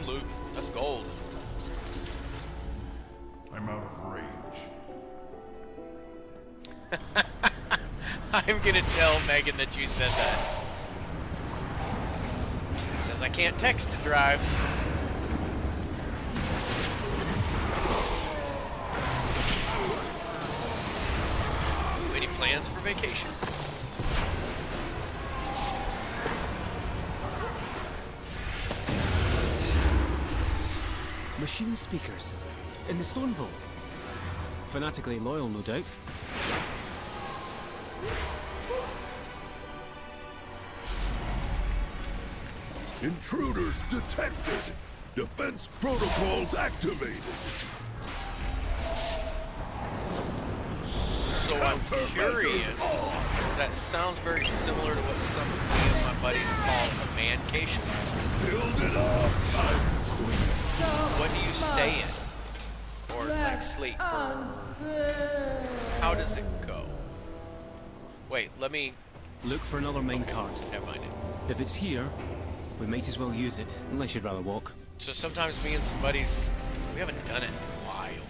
Luke, that's gold. I'm out of range. I'm gonna tell Megan that you said that. It says I can't text to drive. Ooh, any plans for vacation? Machine speakers in the stone vault. Fanatically loyal, no doubt. Intruders detected. Defense protocols activated. So I'm curious, because that sounds very similar to what some of me and my buddies call a mancation. Build it up. What do you stay in? Or like sleep? Or how does it go? Wait, let me... Look for another minecart. Okay, never mind it. If it's here, we might as well use it, unless you'd rather walk. So sometimes me and some buddies, we haven't done it in a while.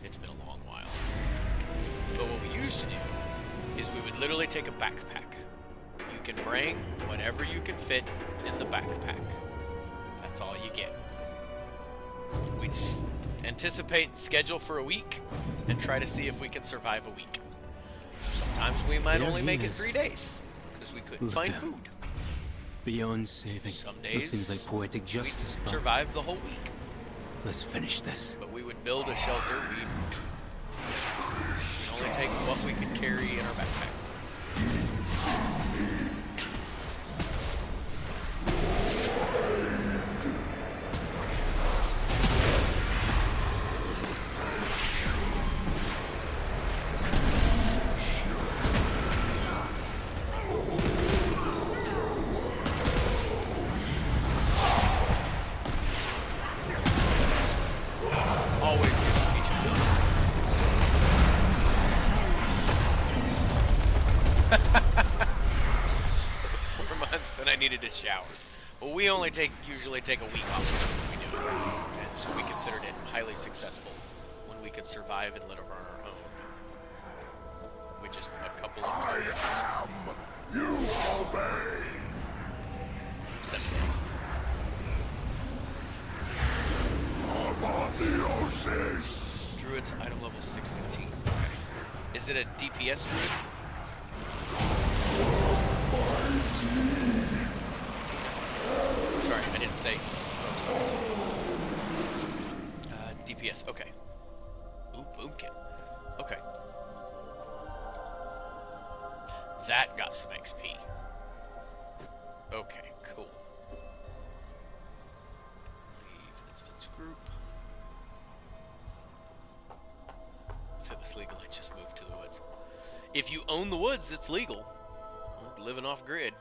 It's been a long while. But what we used to do is we would literally take a backpack. You can bring whatever you can fit in the backpack. That's all you get. We'd anticipate and schedule for a week and try to see if we can survive a week. Sometimes we might There only he make it is. 3 days because we couldn't Look find at food. him. Beyond saving. Some This days seems like poetic justice, we'd but survive the whole week. let's finish this. But we would build a shelter. We'd only take what we could carry in our backpack. Always good to teach them. 4 months, then I needed a shower. Well, we only usually take a week off when we do it. And so we considered it highly successful when we could survive and live on our own. With just a couple of targets. You obey. 7 days. Apotheosis. Druid's item level 615. Okay. Is it a DPS druid? Sorry, I didn't say. DPS, okay. Ooh, boomkin. Okay. That got some XP. Okay, cool. it's legal. I just moved to the woods. If you own the woods, it's legal. Well, living off grid.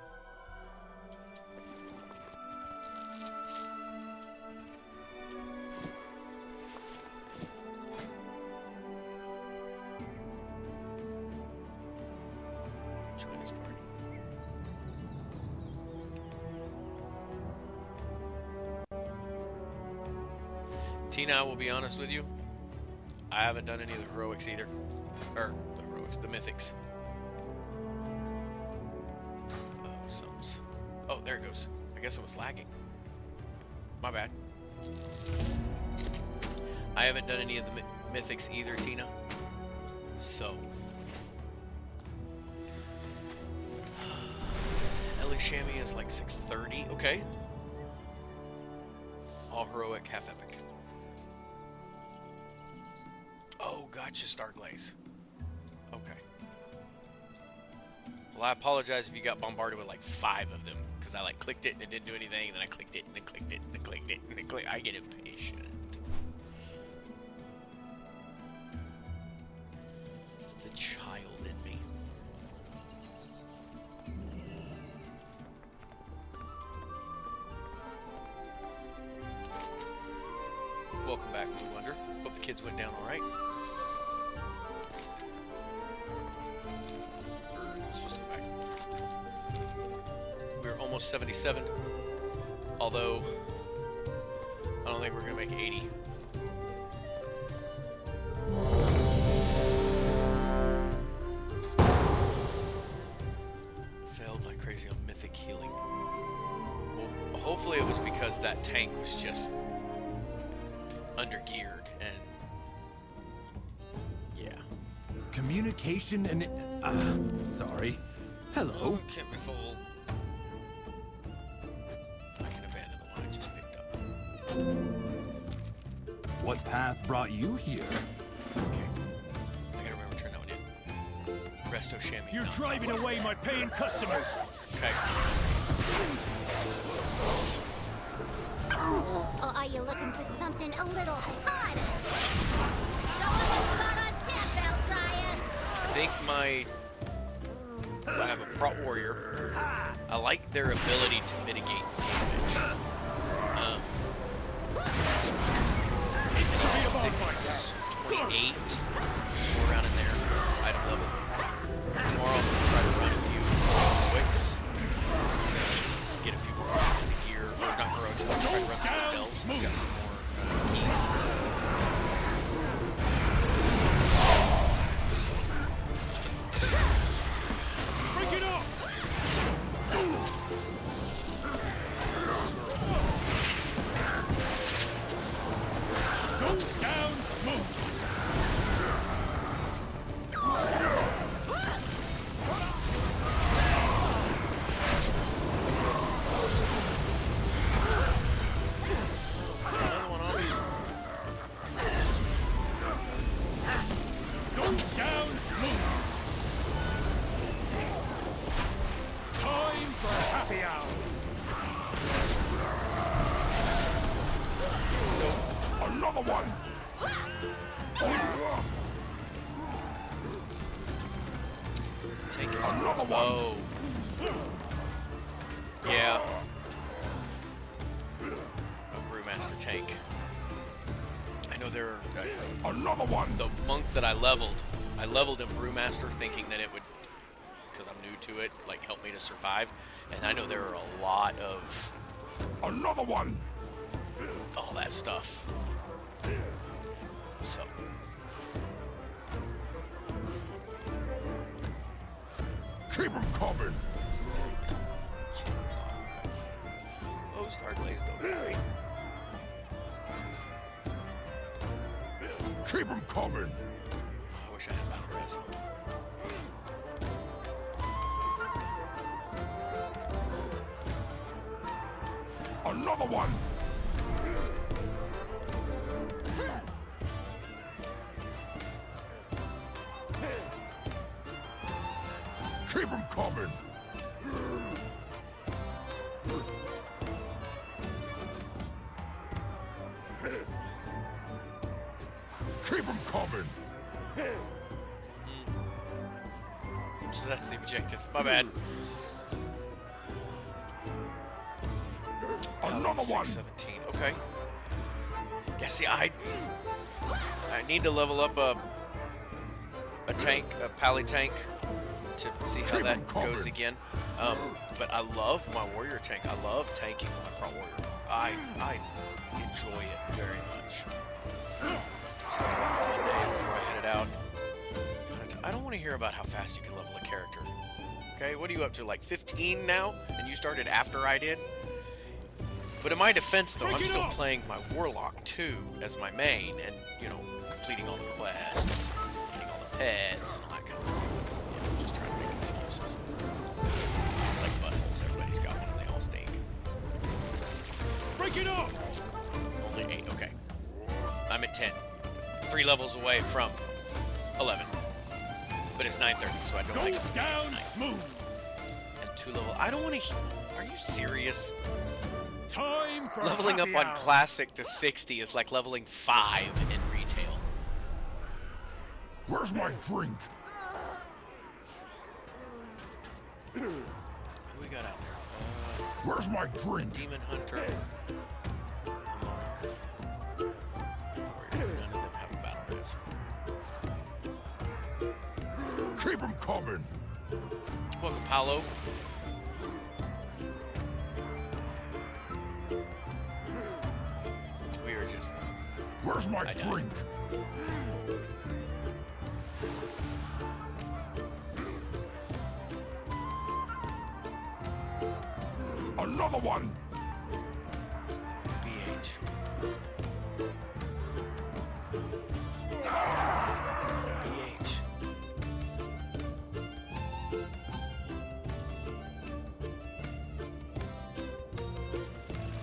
Join this party. Tina, I will be honest with you. I haven't done any of the heroics either. Or, the heroics, the mythics. Oh, something's... Oh, there it goes. I guess it was lagging. My bad. I haven't done any of the mythics either, Tina. So... Ellie Shammy is like 630. Okay. All heroic, half epic. Oh, gotcha, Starglaze. Okay. Well, I apologize if you got bombarded with like 5 of them, because I like clicked it and it didn't do anything, and then I clicked it and then clicked it and then clicked it and then clicked. I get impatient. It's the child in me. Welcome back, Blue Wonder. Hope the kids went down all right. We're almost 77, although I don't think we're gonna make 80. Failed like crazy on mythic healing. Well, hopefully it was because that tank was just under-geared and yeah. Communication and... sorry. Hello. Oh, can't be full. I just picked up. What path brought you here? Okay. I gotta remember to turn that one in. Resto Chamois. You're driving away my paying customers. Okay. Or are you looking for something a little harder? Show us what you got on tap, Bell Triad. I think I have a prop warrior. I like their ability to mitigate damage. 628, somewhere around in there, item level. Tomorrow I'm going to try to run a few heroics to get a few more pieces of gear, or not heroics, I'm going to try to run some more delves. I've got some more keys. Break it off! Goes down smooth. Another one on me. Goes down smooth. Time for happy hour. Another one! Tank is Another one! Oh. Yeah. A Brewmaster tank. I know there are... Another one! the monk that I leveled in Brewmaster thinking that it would, because I'm new to it, like help me to survive. And I know there are a lot of Another one! all that stuff. So. Keep them coming! Oh, Starglaze don't die. Keep them coming! I wish I had battle res. Another one! Keep them coming! Keep them coming! So that's the objective. My bad. Another one. 617. Okay. Yeah, see, I need to level up a tank, a pally tank, to see how that goes again. But I love my warrior tank. I love tanking my pro warrior. I enjoy it very much. So one day before I headed out, I don't want to hear about how fast you can level a character. Okay, what are you up to? Like 15 now, and you started after I did. But in my defense, though, I'm still playing my Warlock, too, as my main, and, you know, completing all the quests, getting all the pets, and all that kind of stuff. You know, just trying to make excuses. It's like buttholes. Everybody's got one, and they all stink. Break it up! Only 8. Okay. I'm at 10. 3 levels away from 11. But it's 9:30, so I don't think I'm down tonight. smooth. And 2 level. I don't want to. Are you serious? Time for Leveling up happy on hour. Classic to 60 is like leveling 5 in retail. Where's my drink? Who we got out there? Where's my drink? Demon Hunter. Monk. Warrior. None of them have a battle res. Keep them coming. Welcome, Paolo. We are just. Where's my I died. drink? Another one. BH. BH.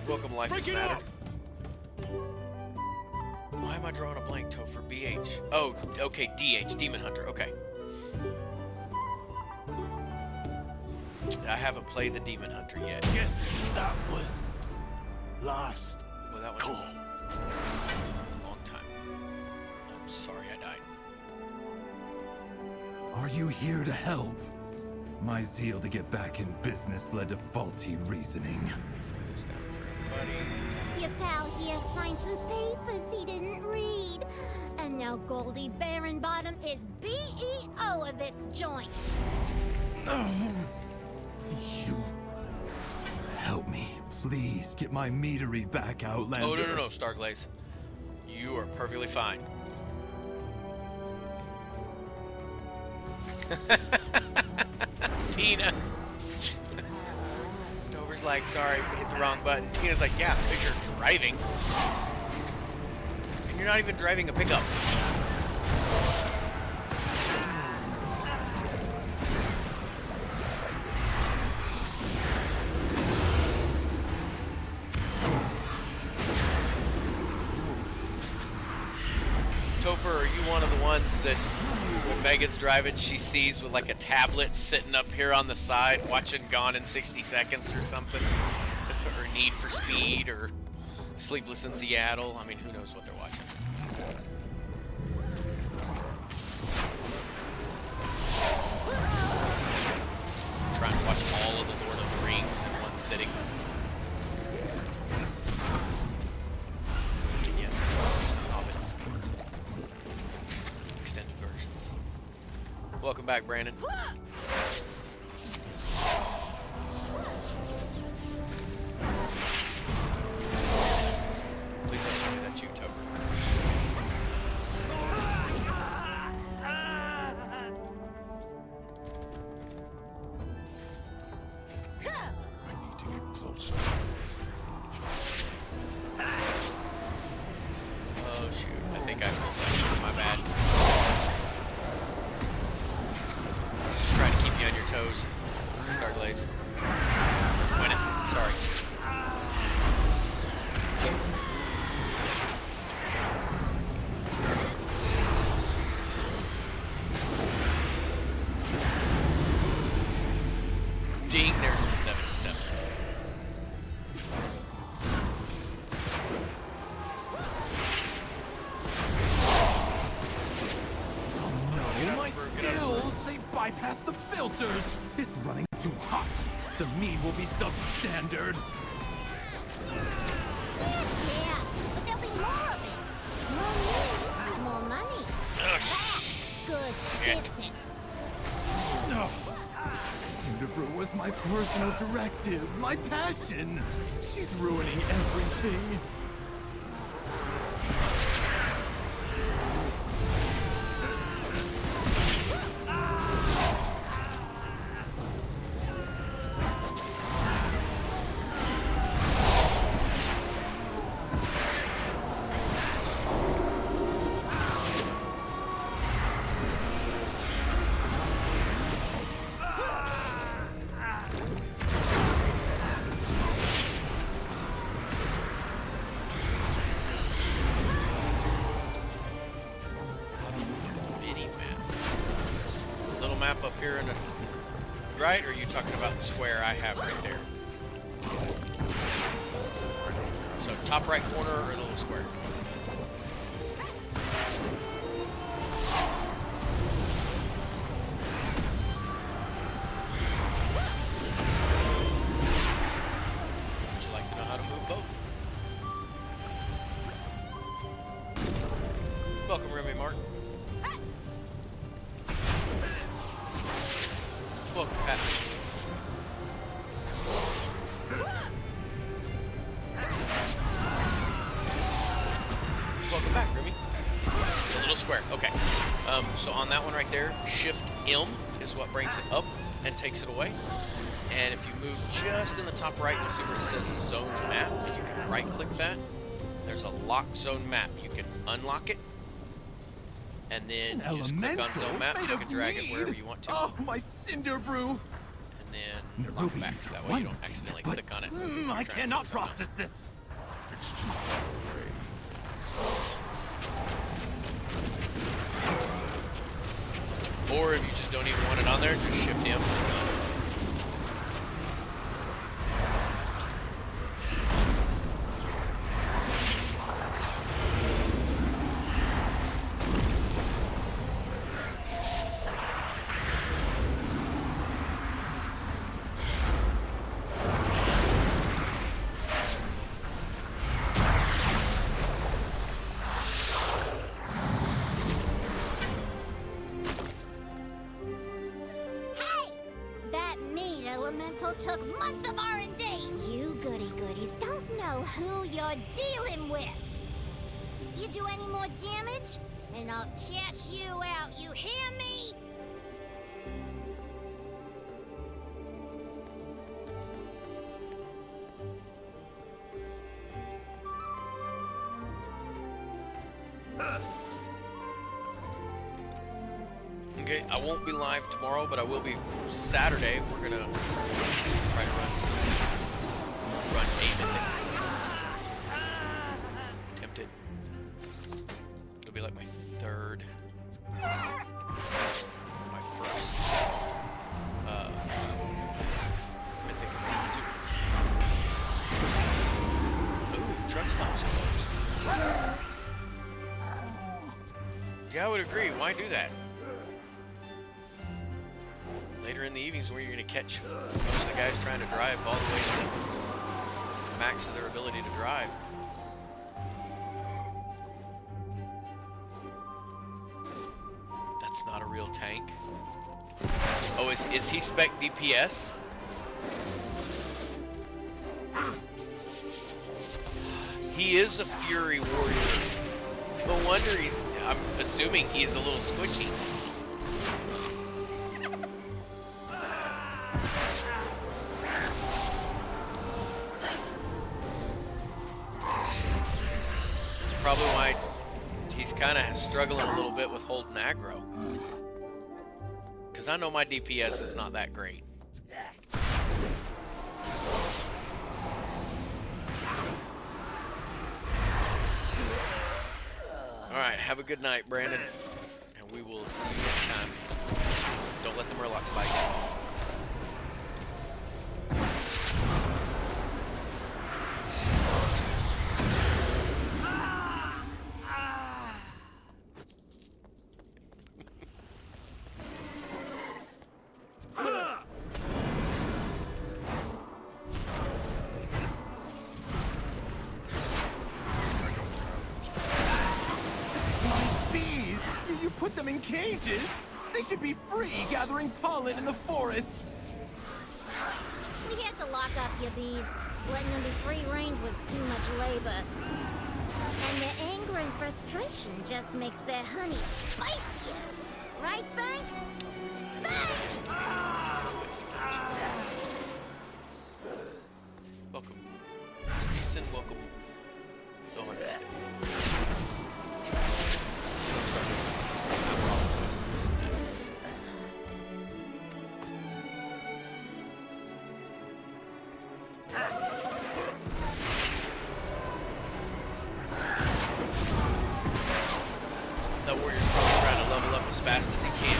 Welcome, Life is Matter. Why am I drawing a blank toe for BH? Oh, okay, DH, Demon Hunter, okay. I haven't played the Demon Hunter yet. Yes, that was last. Well, that was a long time. I'm sorry I died. Are you here to help? My zeal to get back in business led to faulty reasoning. I'm gonna throw this down for everybody. Your pal here signed some papers he didn't read. And now Goldie Baronbottom is BEO of this joint. You... Help me. Please get my meadery back, Outlander. Oh, no, Starglaze. You are perfectly fine. Tina. Dover's like, sorry, we hit the wrong button. Tina's like, yeah, because you're driving. And you're not even driving a pickup. Topher, are you one of the ones that when Megan's driving, she sees with like a tablet sitting up here on the side watching Gone in 60 Seconds or something? Or Need for Speed or Sleepless in Seattle? I mean, who knows what they're watching. I'm trying to watch all of the Lord of the Rings in one sitting. And yes, Hobbits. Extended versions. Welcome back, Brandon. Please don't tell me that's you, Topher. I need to get closer. Oh shoot, I think I pulled that. My bad. Just will be substandard. Yeah, but there'll be more of it. More news, more money. That's good business. No. Cinderbrew was my personal directive, my passion. She's ruining everything. Up here in the right, or are you talking about the square I have right there? So top right corner or the little square? Would you like to know how to move both? Welcome, Remy Martin. Welcome, Pat. Welcome back, Remy. The little square. Okay. So on that one right there, Shift M is what brings it up and takes it away. And if you move just in the top right, you'll see where it says Zone Map. You can right-click that. There's a lock zone map. You can unlock it. And then you just click on Zone Map. You can drag it wherever you want to. Oh, my Cinderbrew! And then lock back. That way you don't accidentally click on it. I cannot process this. It's too far away. Or if you just don't even want it on there, just Shift M. Took months of R&D. You goody-goodies don't know who you're dealing with. You do any more damage, and I'll cash you out. You hear me? Okay, I won't be live tomorrow, but I will be Saturday. We're gonna try to run a mythic. Attempt it. It'll be like my third, my first mythic in season 2. Ooh, truck stop's closed. Yeah, I would agree. Why do that? Later in the evenings where you're going to catch most of the guys trying to drive all the way to the max of their ability to drive. That's not a real tank. Oh, is he spec DPS? He is a Fury Warrior. No wonder I'm assuming he's a little squishy. Probably why he's kind of struggling a little bit with holding aggro. Because I know my DPS is not that great. Alright, have a good night, Brandon. And we will see you next time. Don't let the Murlocs bite you. put them in cages? They should be free gathering pollen in the forest. We had to lock up your bees. Letting them be free range was too much labor. And their anger and frustration just makes their honey spicier. Right, Frank? Welcome. Decent welcome. Don't understand. That warrior's probably trying to level up as fast as he can.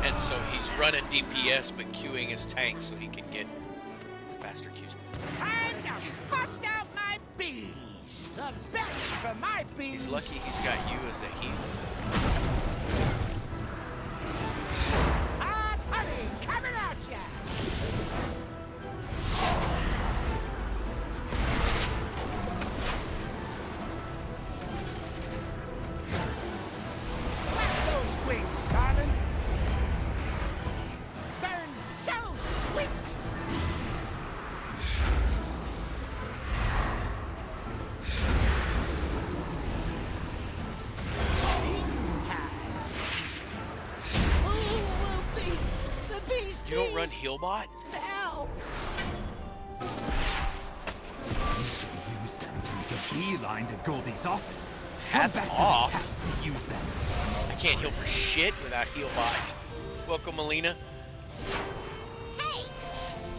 And so he's running DPS but queuing his tank so he can get faster queues. Time to bust out my bees. The best for my bees. He's lucky he's got you as a healer. Hot honey coming at ya. Blast those wings, darling. Burns so sweet. You don't run Healbot? Use them to make a beeline to Goldie's office. Hats Come back off. to the cats to use them. I can't heal for shit without Healbot. Welcome, Melina. Hey!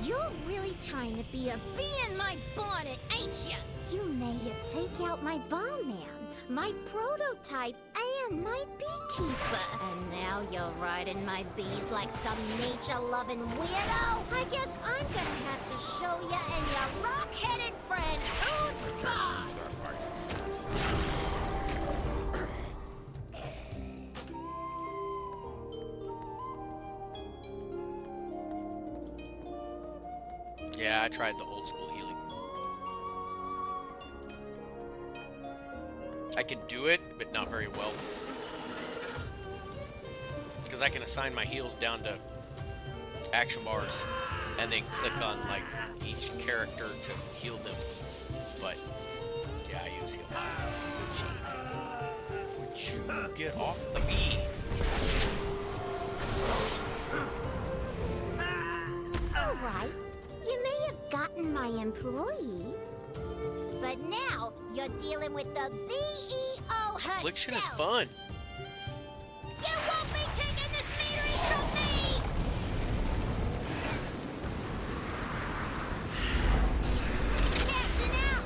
You're really trying to be a bee in my bonnet, ain't ya? You may have take out my bomb man, my prototype, and my beekeeper. And now you're riding my bees like some nature-loving weirdo? I guess I'm gonna have to show ya and your rock-headed friend who's boss! Yeah, I tried the old school healing. I can do it, but not very well. Because I can assign my heals down to action bars and then click on like each character to heal them. But yeah, I use heal. Would you get off the bee? Alright, you may have gotten my employees, but now you're dealing with the BEO herself. Affliction is fun. You won't be taking this metering from me! Cashing out!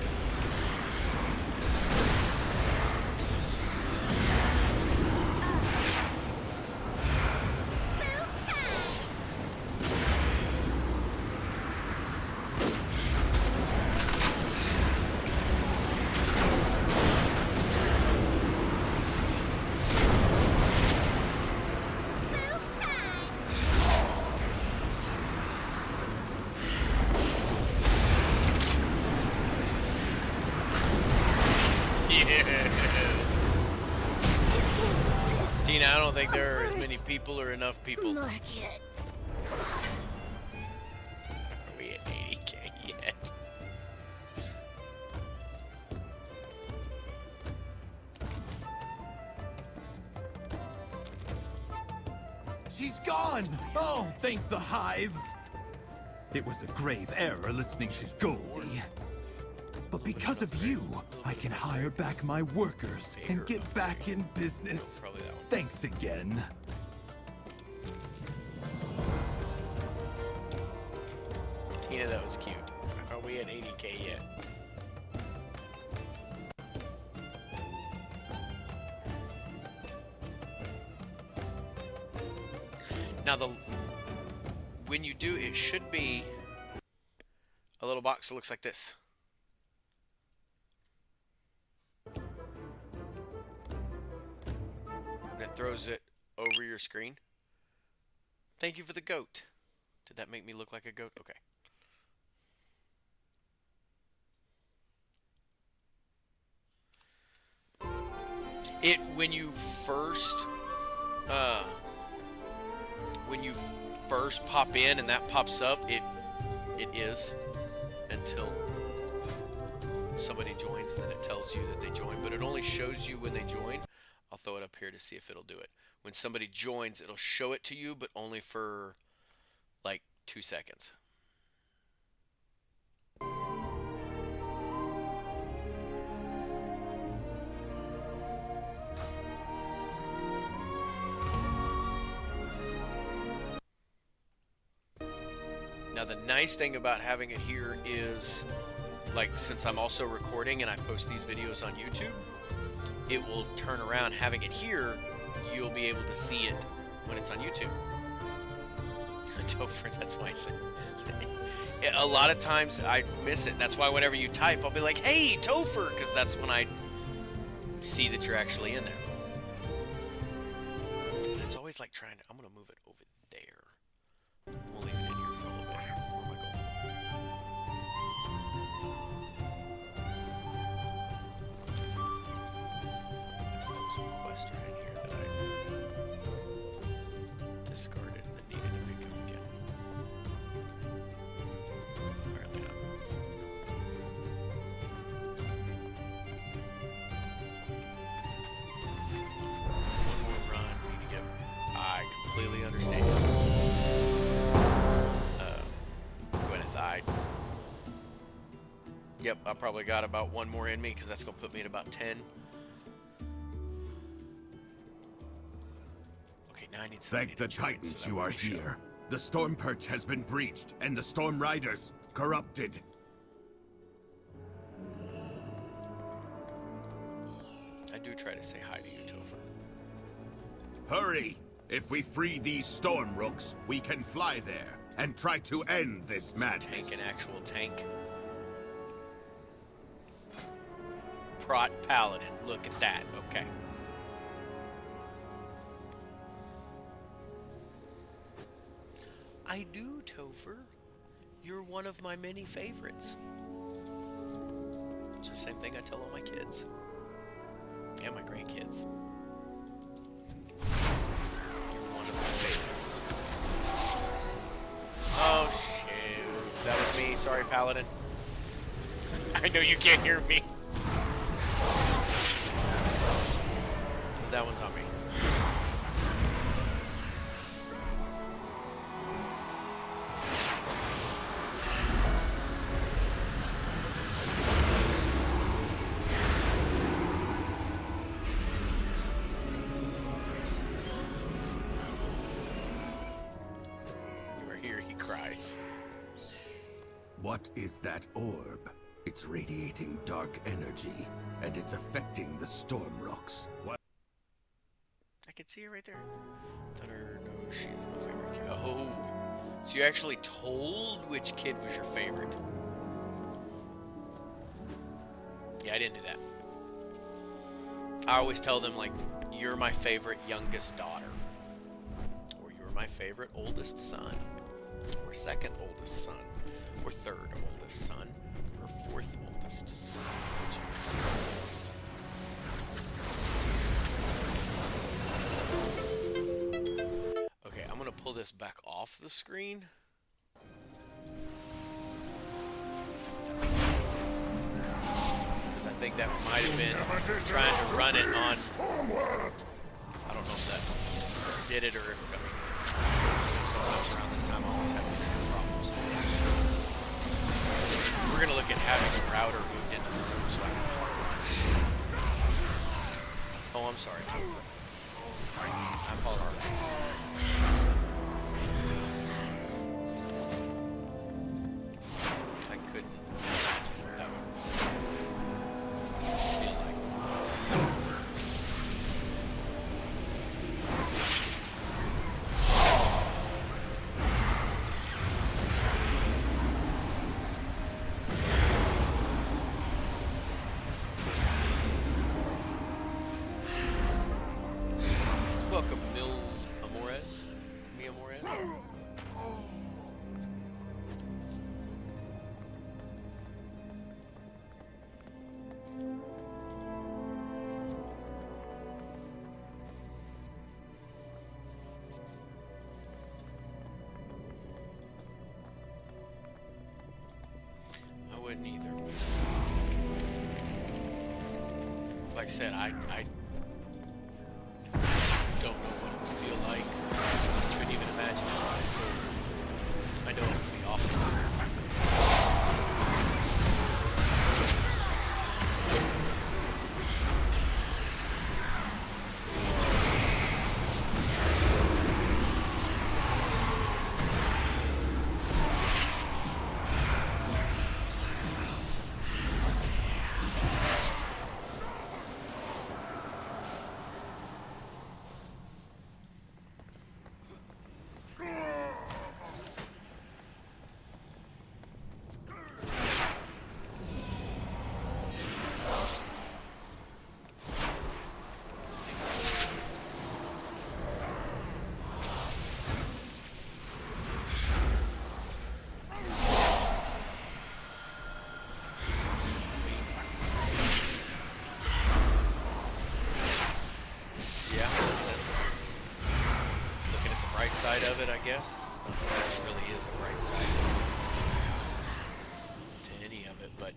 Tina, I don't think there are as many people or enough people. Market. Are we at 80k yet? She's gone! Oh, thank the hive! It was a grave error listening to Goldie. But because of you, I can hire back my workers and get back in business. Thanks again. Tina, that was cute. Are we at 80k yet? Now when you do, it should be a little box that looks like this. And it throws it over your screen. Thank you for the goat. Did that make me look like a goat? Okay. When you first pop in and that pops up, it is until somebody joins, and then it tells you that they joined, but it only shows you when they join. I'll throw it up here to see if it'll do it. When somebody joins, it'll show it to you, but only for like 2 seconds. Now the nice thing about having it here is, like, since I'm also recording and I post these videos on YouTube, it will turn around. Having it here, you'll be able to see it when it's on YouTube. Topher, that's why I said a lot of times I miss it. That's why whenever you type, I'll be like, hey, Topher, because that's when I see that you're actually in there. And it's always like trying to, I'm going to move it over there. We'll leave it in here for a little bit. Where am I going? I thought there was a quest right in here that I discarded and then needed to pick up again. Apparently not. One more run. We need to get. I completely understand. Yep, I probably got about one more in me because that's going to put me at about 10. Okay, now I need somebody Thank the Titans you are here. The Storm Perch has been breached, and the Storm Riders corrupted. I do try to say hi to you, Topher. Hurry! If we free these Storm Rooks, we can fly there and try to end this madness. Tank, an actual tank. Prot Paladin. Look at that. Okay. I do, Topher. You're one of my many favorites. It's the same thing I tell all my kids. And my grandkids. You're one of my favorites. Oh, shoot. That was me. Sorry, Paladin. I know you can't hear me. That one's on me. You are here, he cries. What is that orb? It's radiating dark energy, and it's affecting the Storm Rooks. What? I can see it right there. Thunder, no, she is my favorite kid. Oh, so you actually told which kid was your favorite. Yeah, I didn't do that. I always tell them, like, you're my favorite youngest daughter. Or you're my favorite oldest son. Or second oldest son. Or third oldest son. Or fourth oldest son. Which is the oldest son. Okay, I'm gonna pull this back off the screen. Because I think that might have been trying to run it on. I don't know if that did it or if sometimes around this time I always have problems. We're gonna look at having a router moved into the room so I can hardline it. Oh, I'm sorry, Topher. I apologize. I couldn't imagine what that would feel like. Welcome, Mil Amores. like I said, I don't know what it would feel like. I couldn't even imagine it when I stole it. I know it would be awful. Side of it, I guess. Not that there really is a right side to any of it, but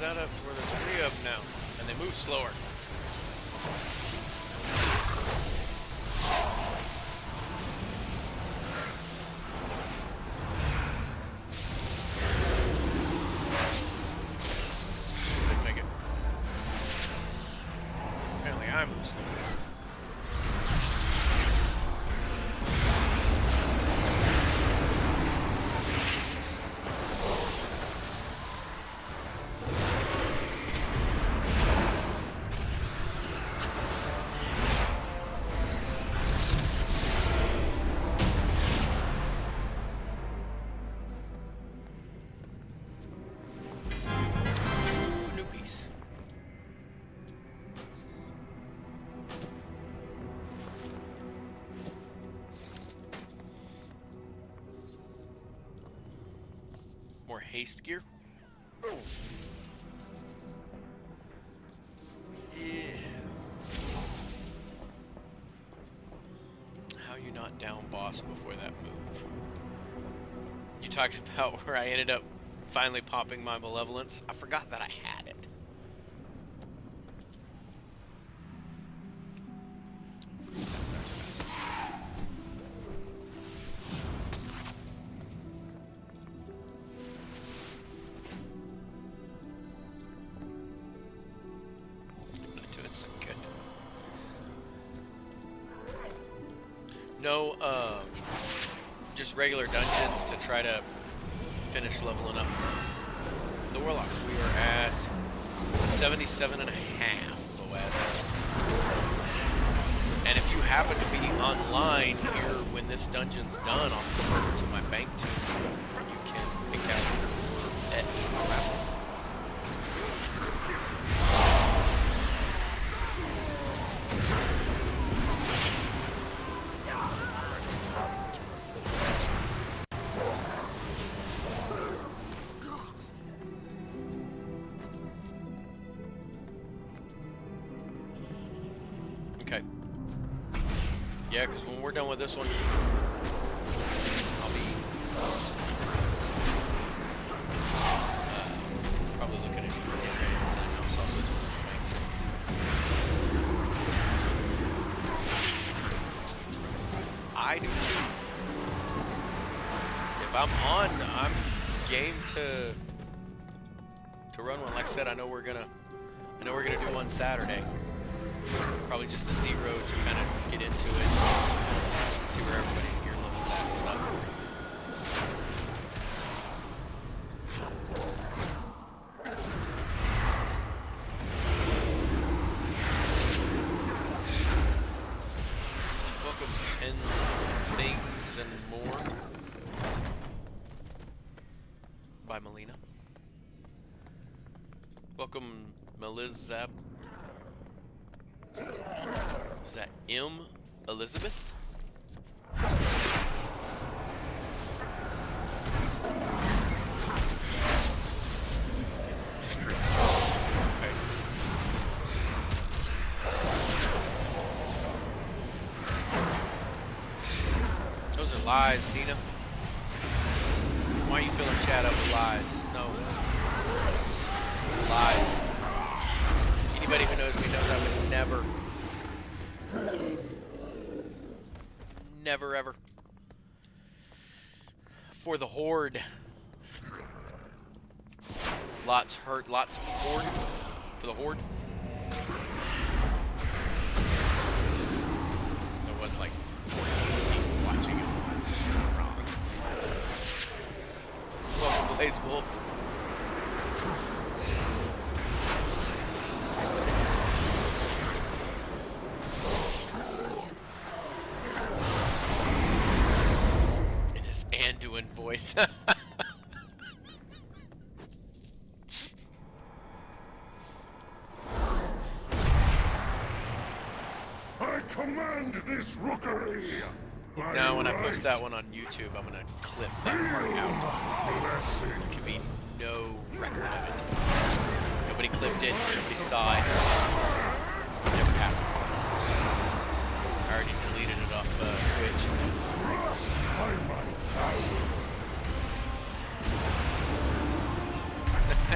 that up to where there's 3 of them now, and they move slower. Didn't make it. Apparently I move slower. More haste gear. Yeah. How you not down boss before that move? You talked about where I ended up finally popping my malevolence. I forgot that I had it. No, just regular dungeons to try to finish leveling up the Warlock. We are at 77.5 OS. And if you happen to be online here when this dungeon's done, I'll come over to my bank too, and you can pick out your pet raffle. Okay. Yeah, because when we're done with this one, I'll be probably looking at getting ready to sign out, so I'll switch over to the bank too. I do too. If I'm on, I'm game to run one. Like I said, I know we're gonna do one Saturday. Probably just a 0 to kind of get into it, see where everybody's gear level's at and stuff. Welcome, Pen, Things, and More by Melina. Welcome, Melizab. Is that Elizabeth? Those are lies, Tina. Why are you filling chat up with lies? No. Lies. Anybody who knows me knows I would never ever. For the Horde. Lots hurt, lots Horde. For the Horde. There was like 14 people watching it once. Wrong. Welcome, Blaze Wolf. In his Anduin voice. I command this rookery. Now, when I post that one on YouTube, I'm gonna clip that part out. There can be no record of it. Nobody clipped it. Nobody saw it. Never happened. I already deleted it off Twitch.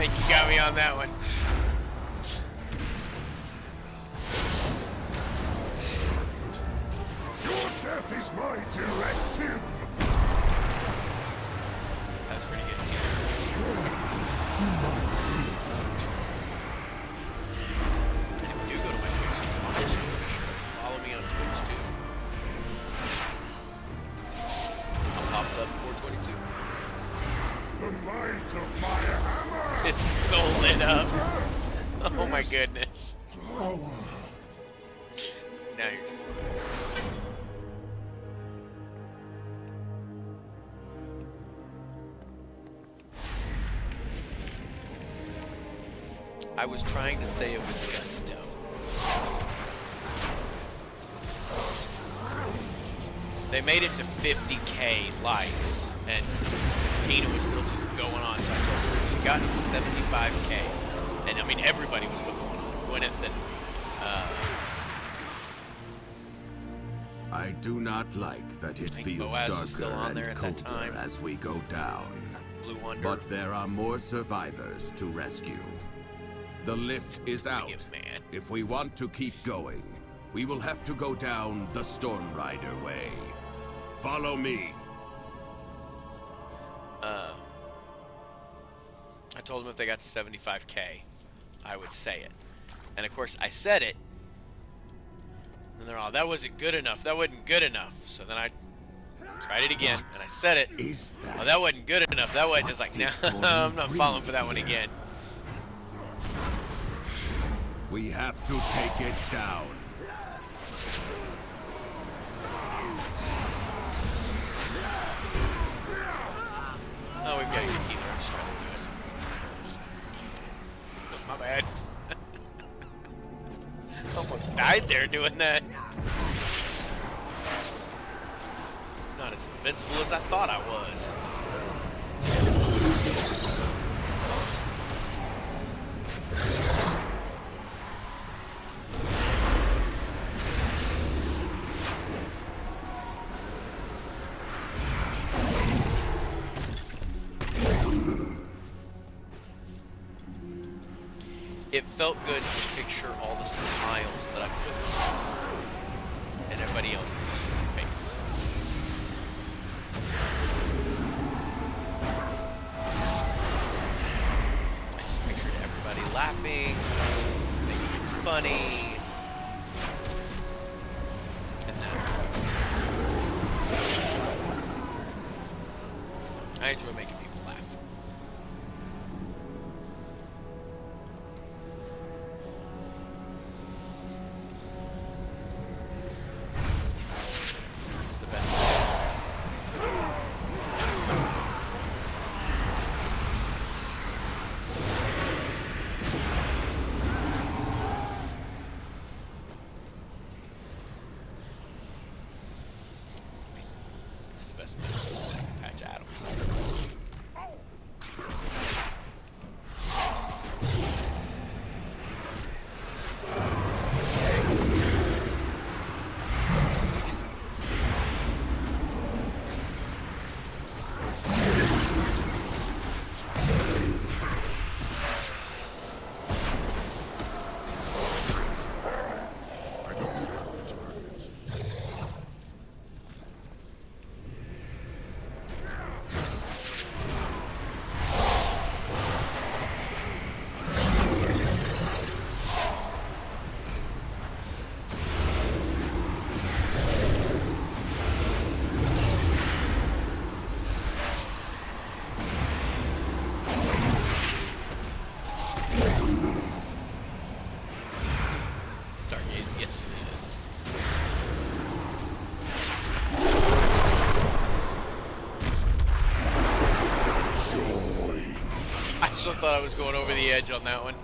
You got me on that one. Your death is my directive. That was pretty good, too. And if you do go to my Twitch to watch, be sure to follow me on Twitch, too. I'll pop up 422. The might of my hammer. It's so lit up. Oh my goodness. Now you're just lying. I was trying to say it with gusto. They made it to 50K likes, and Tina was still just going on, so I told her she got to 75K. And I mean, everybody was still going on. Gwyneth and, I do not like that it feels Boaz was still darker on there and at that colder time. as we go down. Blue Wonder. But there are more survivors to rescue. The lift is out. Man. If we want to keep going, we will have to go down the Storm Rider way. Follow me. I told them if they got to 75K, I would say it. And of course, I said it. And they're all, that wasn't good enough. That wasn't good enough. So then I tried it again, and I said it. Oh, that wasn't good enough. That wasn't. It's like, nah, I'm not falling for that one again. We have to take it down. Oh, we've got to get healer. I'm just trying to do it. My bad. Almost died there doing that. Not as invincible as I thought I was. It felt good to picture all the smiles that I put in everybody else's face. I just pictured everybody laughing, thinking it's funny. And I enjoy making people laugh. It's the best. also thought I was going over the edge on that one.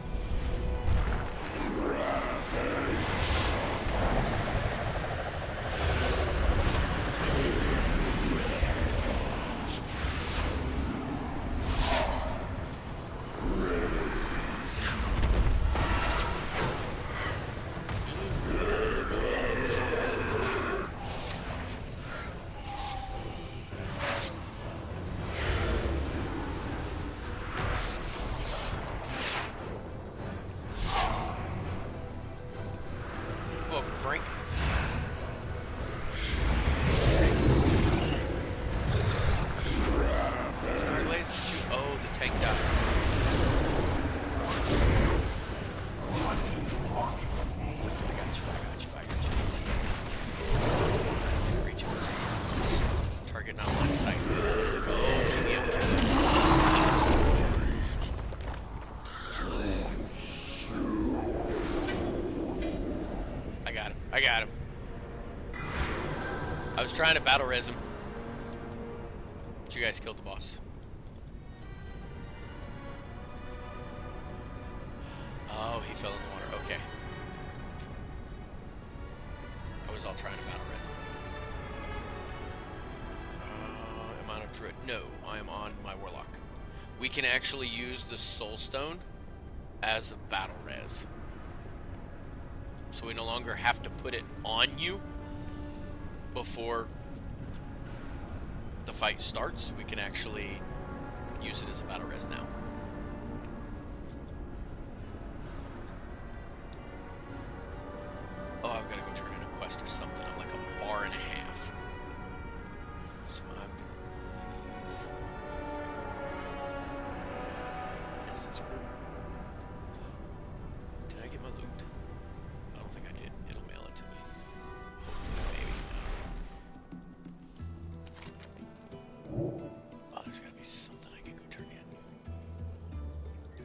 Frank. Oh, the tank died. Target not line of sight. Oh, keep me up, keep me up. I got him. I was trying to battle res him. But you guys killed the boss. Oh, he fell in the water. Okay. I was all trying to battle res him. Am I on a druid? No, I am on my warlock. We can actually use the soul stone as a battle res. So we no longer have to put it on you before the fight starts. We can actually use it as a battle res now. Oh, I've got to go turn in a quest or something. I'm like a bar and a half. So I'm going to leave. Yes, that's cool. Did I get my loot? I don't think I did. It'll mail it to me. Hopefully, maybe. Oh, there's got to be something I can go turn in.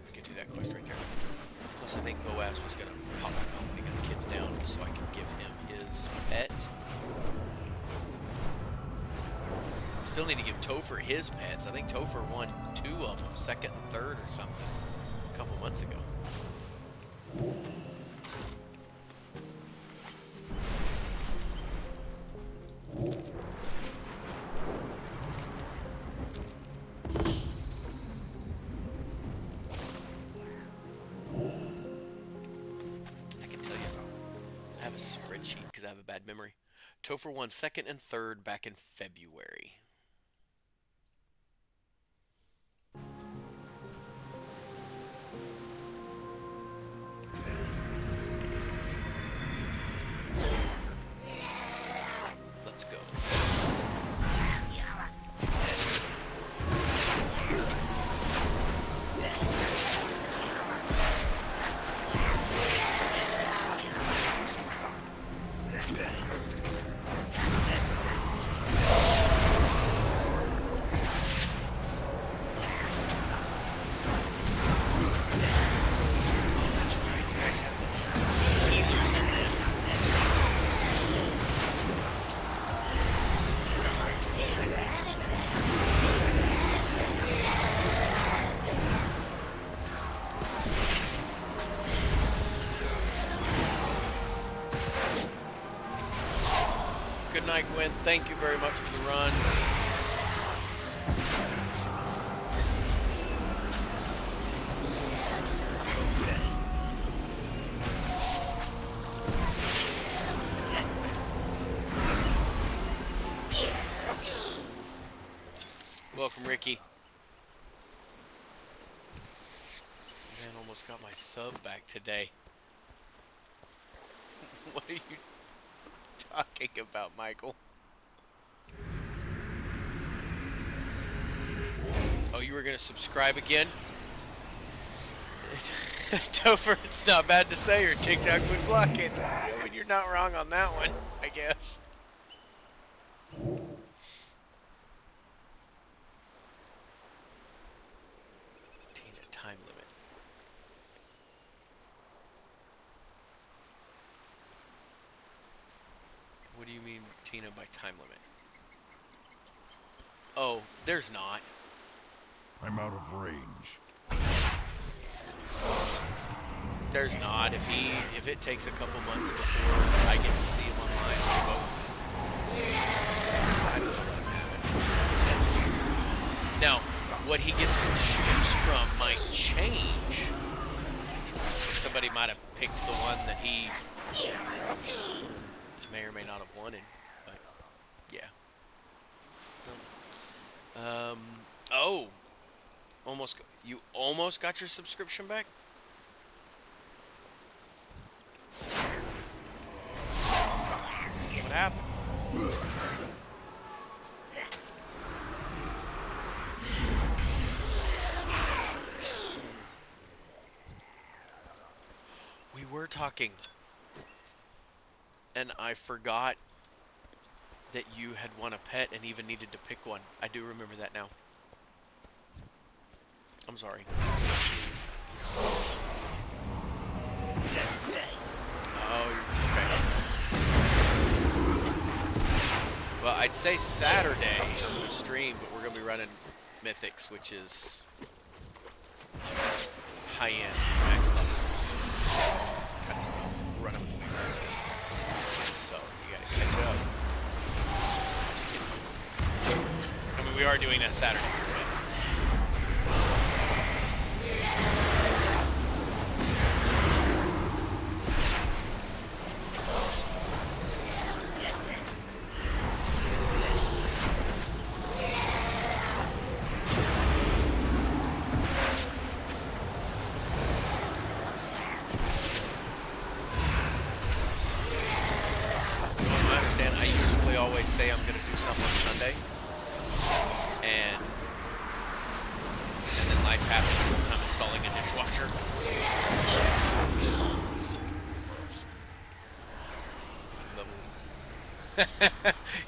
We can do that quest right there. Plus, I think Boaz was going to pop back on when he got the kids down so I can give him his pet. Still need to give Topher his pets. I think Topher won 2 of them, 2nd and 3rd or something, a couple months ago. Because I have a bad memory. Topher won 2nd and 3rd back in February. Let's go. Good night, Gwen. Thank you very much for the runs. Welcome, Ricky. Man, almost got my sub back today. What are you talking about, Michael? Oh, you were gonna subscribe again? Topher, it's not bad to say your TikTok would block it. I mean, you're not wrong on that one, I guess. Tina, time limit. What do you mean, Tina, by time limit? Oh, there's not. I'm out of range. There's not. If it takes a couple months before I get to see him online, we're both. I'd still let him have it. Now, what he gets to choose from might change. Somebody might have picked the one that he may or may not have wanted, but yeah. Oh, you almost got your subscription back? What happened? We were talking, and I forgot that you had won a pet and even needed to pick one. I do remember that now. I'm sorry. Oh, okay. Well, I'd say Saturday I'm going to stream, but we're going to be running Mythics, which is high-end, max level kind of stuff. We're running with the big guys. So, you got to catch up. Just kidding. I mean, we are doing that Saturday, but... say I'm going to do something on Sunday, and then life happens. I'm installing a dishwasher.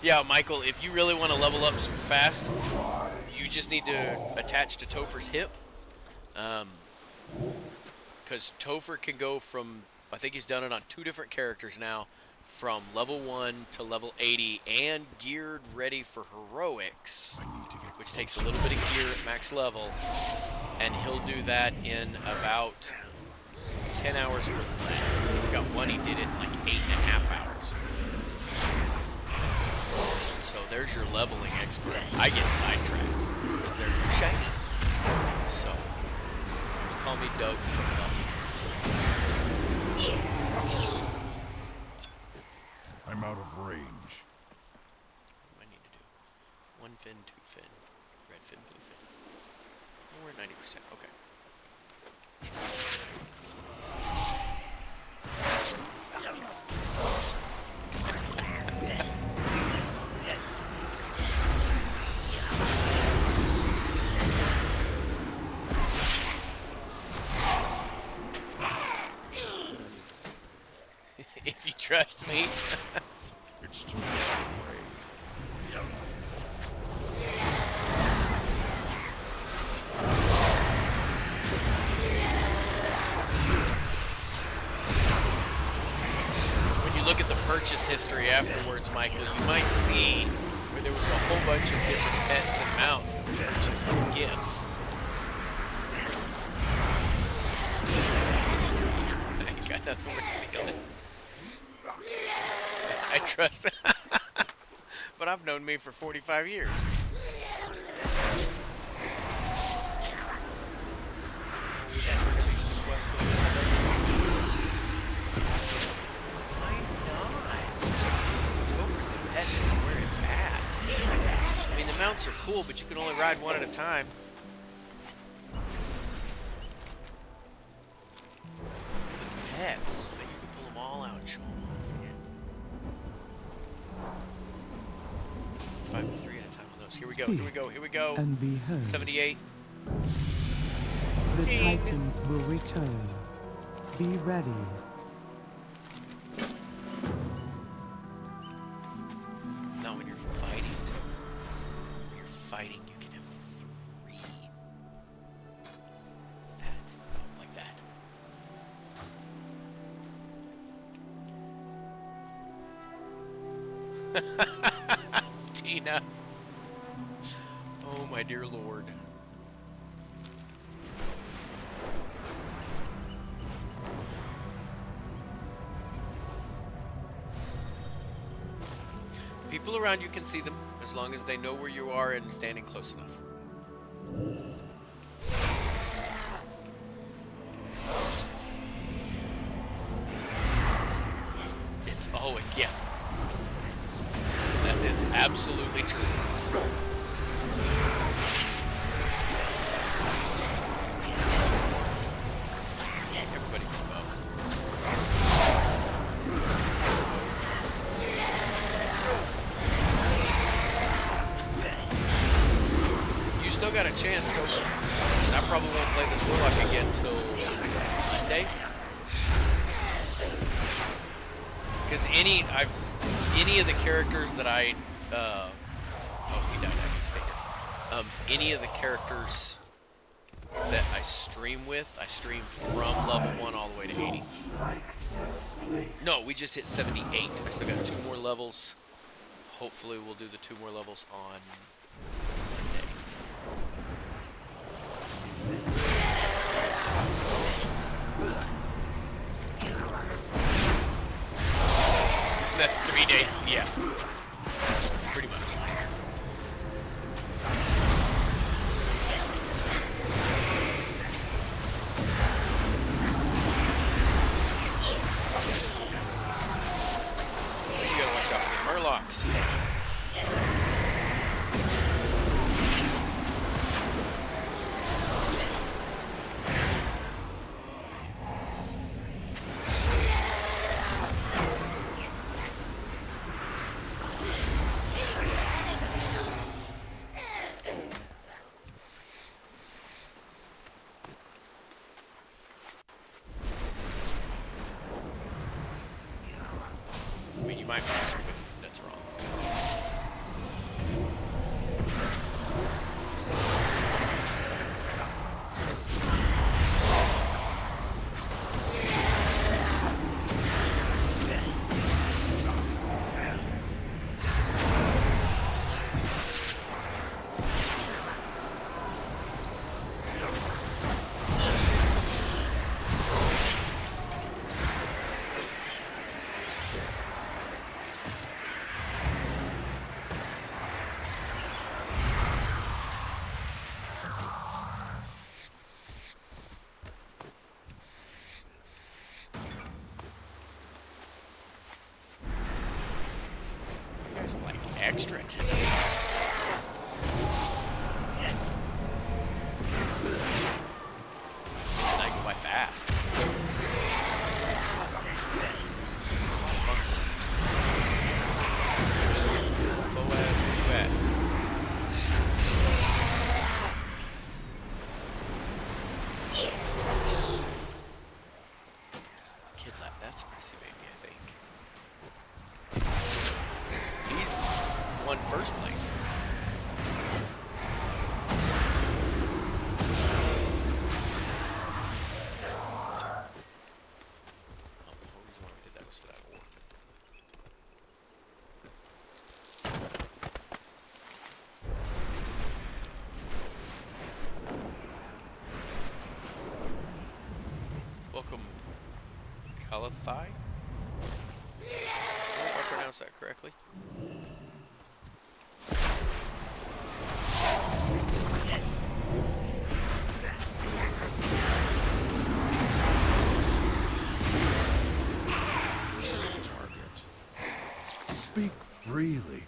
Yeah, Michael, if you really want to level up super fast, you just need to attach to Topher's hip, because Topher can go from, I think he's done it on 2 different characters now, from level 1 to level 80 and geared ready for heroics, which takes a little bit of gear at max level, and he'll do that in about 10 hours or less. He's got one he did it in like 8.5 hours. So there's your leveling expert. I get sidetracked because they're shiny. So just call me Doug from I'm out of range. What do I need to do? 1 fin, 2 fin. Red fin, blue fin. Oh, we're at 90%. Okay. If you trust me. It's too far away. When you look at the purchase history afterwards, Michael, you might see where there was a whole bunch of different pets and mounts that were purchased as gifts. I ain't got nothing worth stealing. I trust. But I've known me for 45 years. Why not? Topher the Pets is where it's at. I mean, the mounts are cool, but you can only ride one at a time. But the pets, man, you can pull them all out and show them off. 5 to 3 at a time on those. Here we go, here we go, here we go. And be heard. 78. The Ding. Titans will return. Be ready. Now when you're fighting, Topher, when you're fighting, you can have 3. That, like that. Tina. Oh my dear Lord. people around you can see them, as long as they know where you are and standing close enough. It's always, yeah. That is absolutely true. Everybody move up. You still got a chance, don't you? 'Cause I probably won't play this Warlock again till Monday. Because any of the characters that I oh, he died. I can stay here. Any of the characters that I stream with, I stream from level 1 all the way to 80. No, we just hit 78. I still got 2 more levels. Hopefully we'll do the 2 more levels on Monday. That's 3 days, yeah. Pretty much. You gotta watch out for the Murlocs. I mean, you might be angry, but that's wrong. Extra intimidating. And I go by fast. Kid Lap, that's Chrissy Baby, I think. He's won first place. Welcome, Calathai. I hope I pronounced that correctly. Target. Speak freely.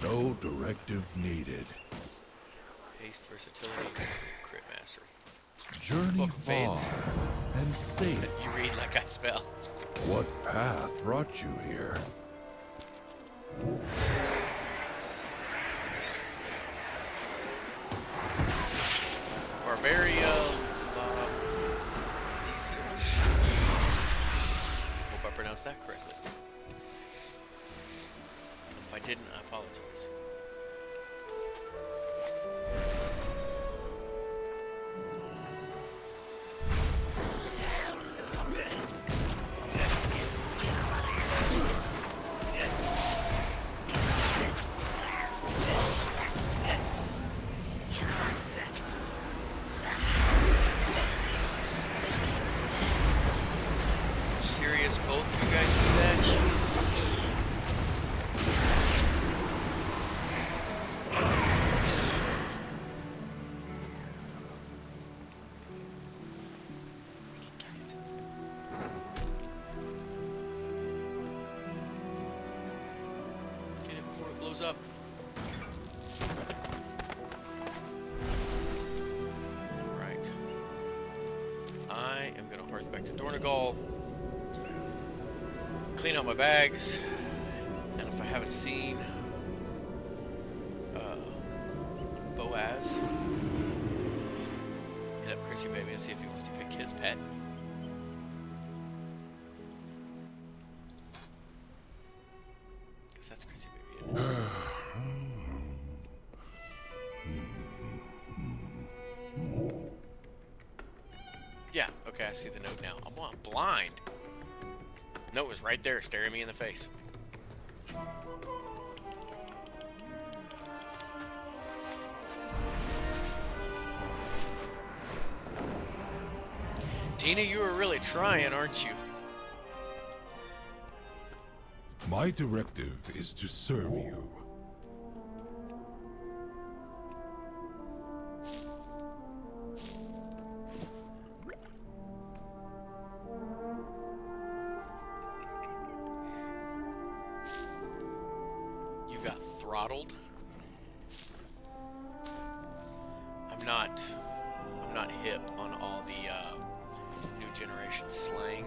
No directive needed. Haste, versatility, crit mastery. Journey Book far fades. and safe. You read like I spell. What path brought you here? Barbaria, DC. Hope I pronounced that correctly. If I didn't, I apologize. Serious, both of you guys do that? back to Dornegal. Clean out my bags. And if I haven't seen Boaz, hit up Chrissy Baby and see if he wants to pick his pet. Because that's Chrissy Baby, isn't it? Yeah, okay, I see the note now. I'm blind. Note was right there staring me in the face. Tina, you are really trying, aren't you? My directive is to serve you. You got throttled. I'm not hip on all the new generation slang.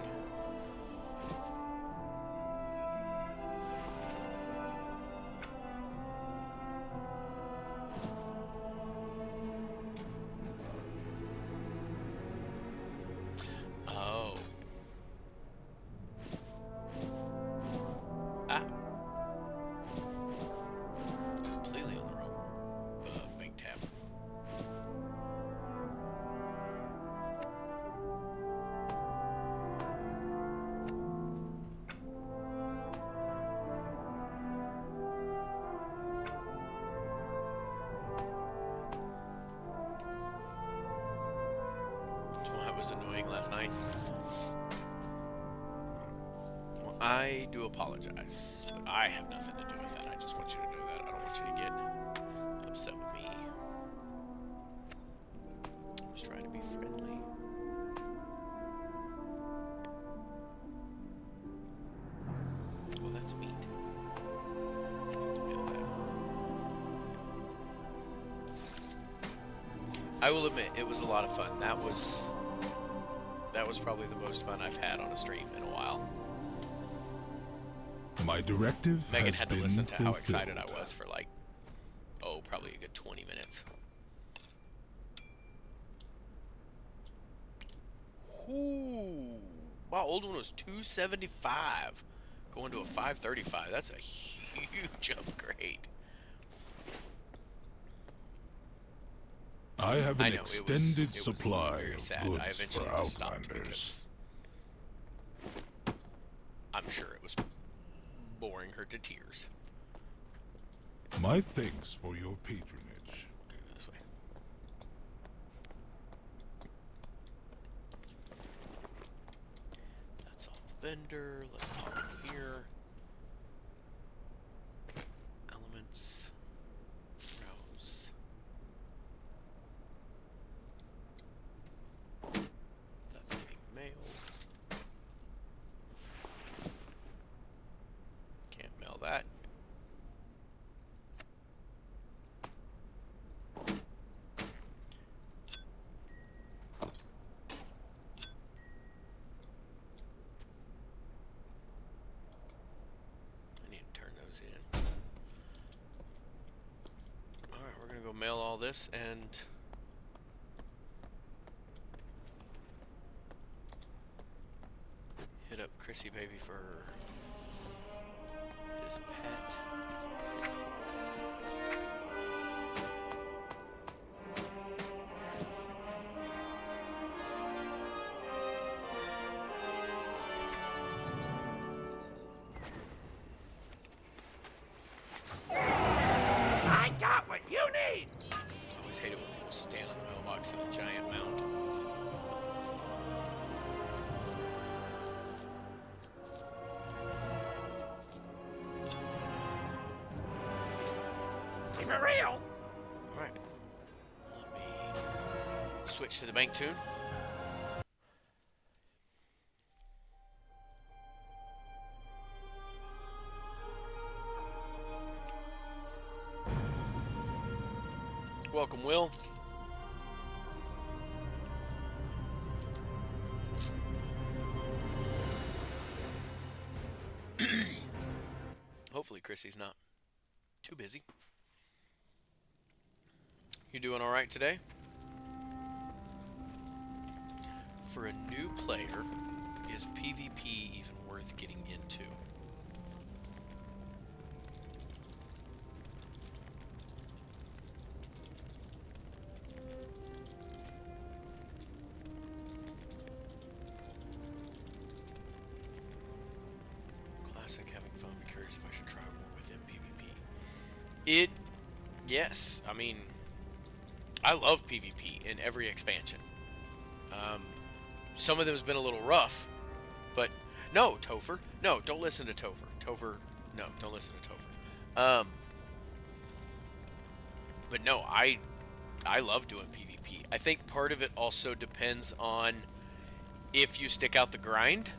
Oh. Ah. Completely on the wrong big tab. That was annoying last night. Well, I do apologize, but I have nothing to do with that. I just want you to know that. I don't want you to get upset with me. I'm just trying to be friendly. Well, that's meat. I need to mail that. I will admit, it was a lot of fun. That was probably the most fun I've had on a stream in a while. My directive Megan has had to been listen to how fulfilled. excited I was for like, probably a good 20 minutes. Ooh. Wow, old one was 275. Going to a 535. That's a huge upgrade. I have an know, extended it was supply very of sad. goods I eventually for just stopped Outlanders. because I'm sure it was boring her to tears. My thanks for your patronage. Go this way. That's all vendor. Let's pop in here. Elements. Rows. That's getting mail. Can't mail that. I need to turn those in. Alright, we're gonna go mail all this and hit up Chrissy Baby for his pet. I got what you need! I always hate it when people stand on the mailbox in a giant mount. Keep it real! Alright. Let me switch to the bank tune. Welcome, Will. Hopefully Chrissy's not too busy. You doing all right today? For a new player, is PvP even worth getting into? Classic, having fun. Be curious if I should try more within PvP. Yes. I mean, I love PvP in every expansion. Some of them has been a little rough, but no, Topher. No, don't listen to Topher. Topher, no, don't listen to Topher. But no, I love doing PvP. I think part of it also depends on if you stick out the grind.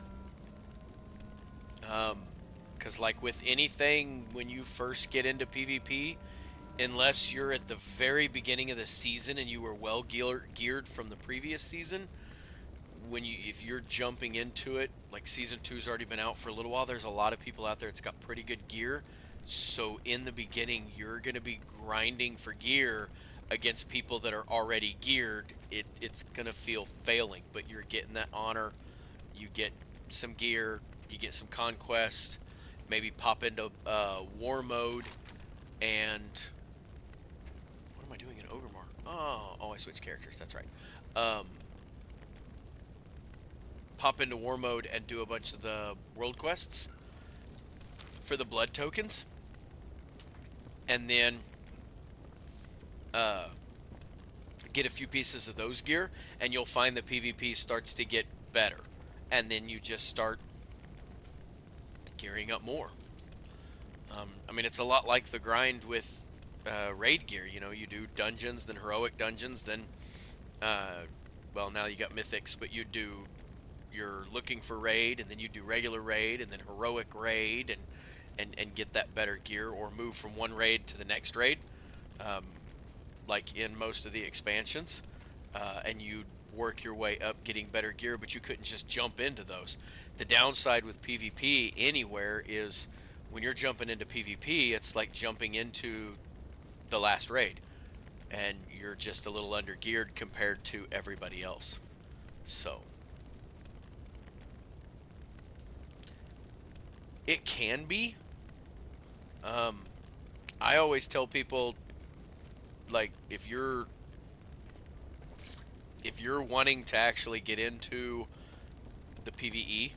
Because like with anything, when you first get into PvP, unless you're at the very beginning of the season and you were well geared from the previous season, if you're jumping into it, like season 2's already been out for a little while, there's a lot of people out there that's got pretty good gear. So in the beginning, you're going to be grinding for gear against people that are already geared. It's going to feel failing, but you're getting that honor. You get some gear, you get some conquest, maybe pop into war mode, and what am I doing in Ogremar? Oh, I switched characters. That's right. Pop into war mode and do a bunch of the world quests for the blood tokens, and then get a few pieces of those gear, and you'll find that PvP starts to get better, and then you just start gearing up more. I mean, it's a lot like the grind with raid gear. You know, you do dungeons, then heroic dungeons, then well, now you got mythics, but you're looking for raid, and then you do regular raid, and then heroic raid, and get that better gear, or move from one raid to the next raid, like in most of the expansions, and you work your way up getting better gear, but you couldn't just jump into those. The downside with PvP anywhere is when you're jumping into PvP, it's like jumping into the last raid, and you're just a little under geared compared to everybody else. So it can be. I always tell people, like, if you're wanting to actually get into the PvE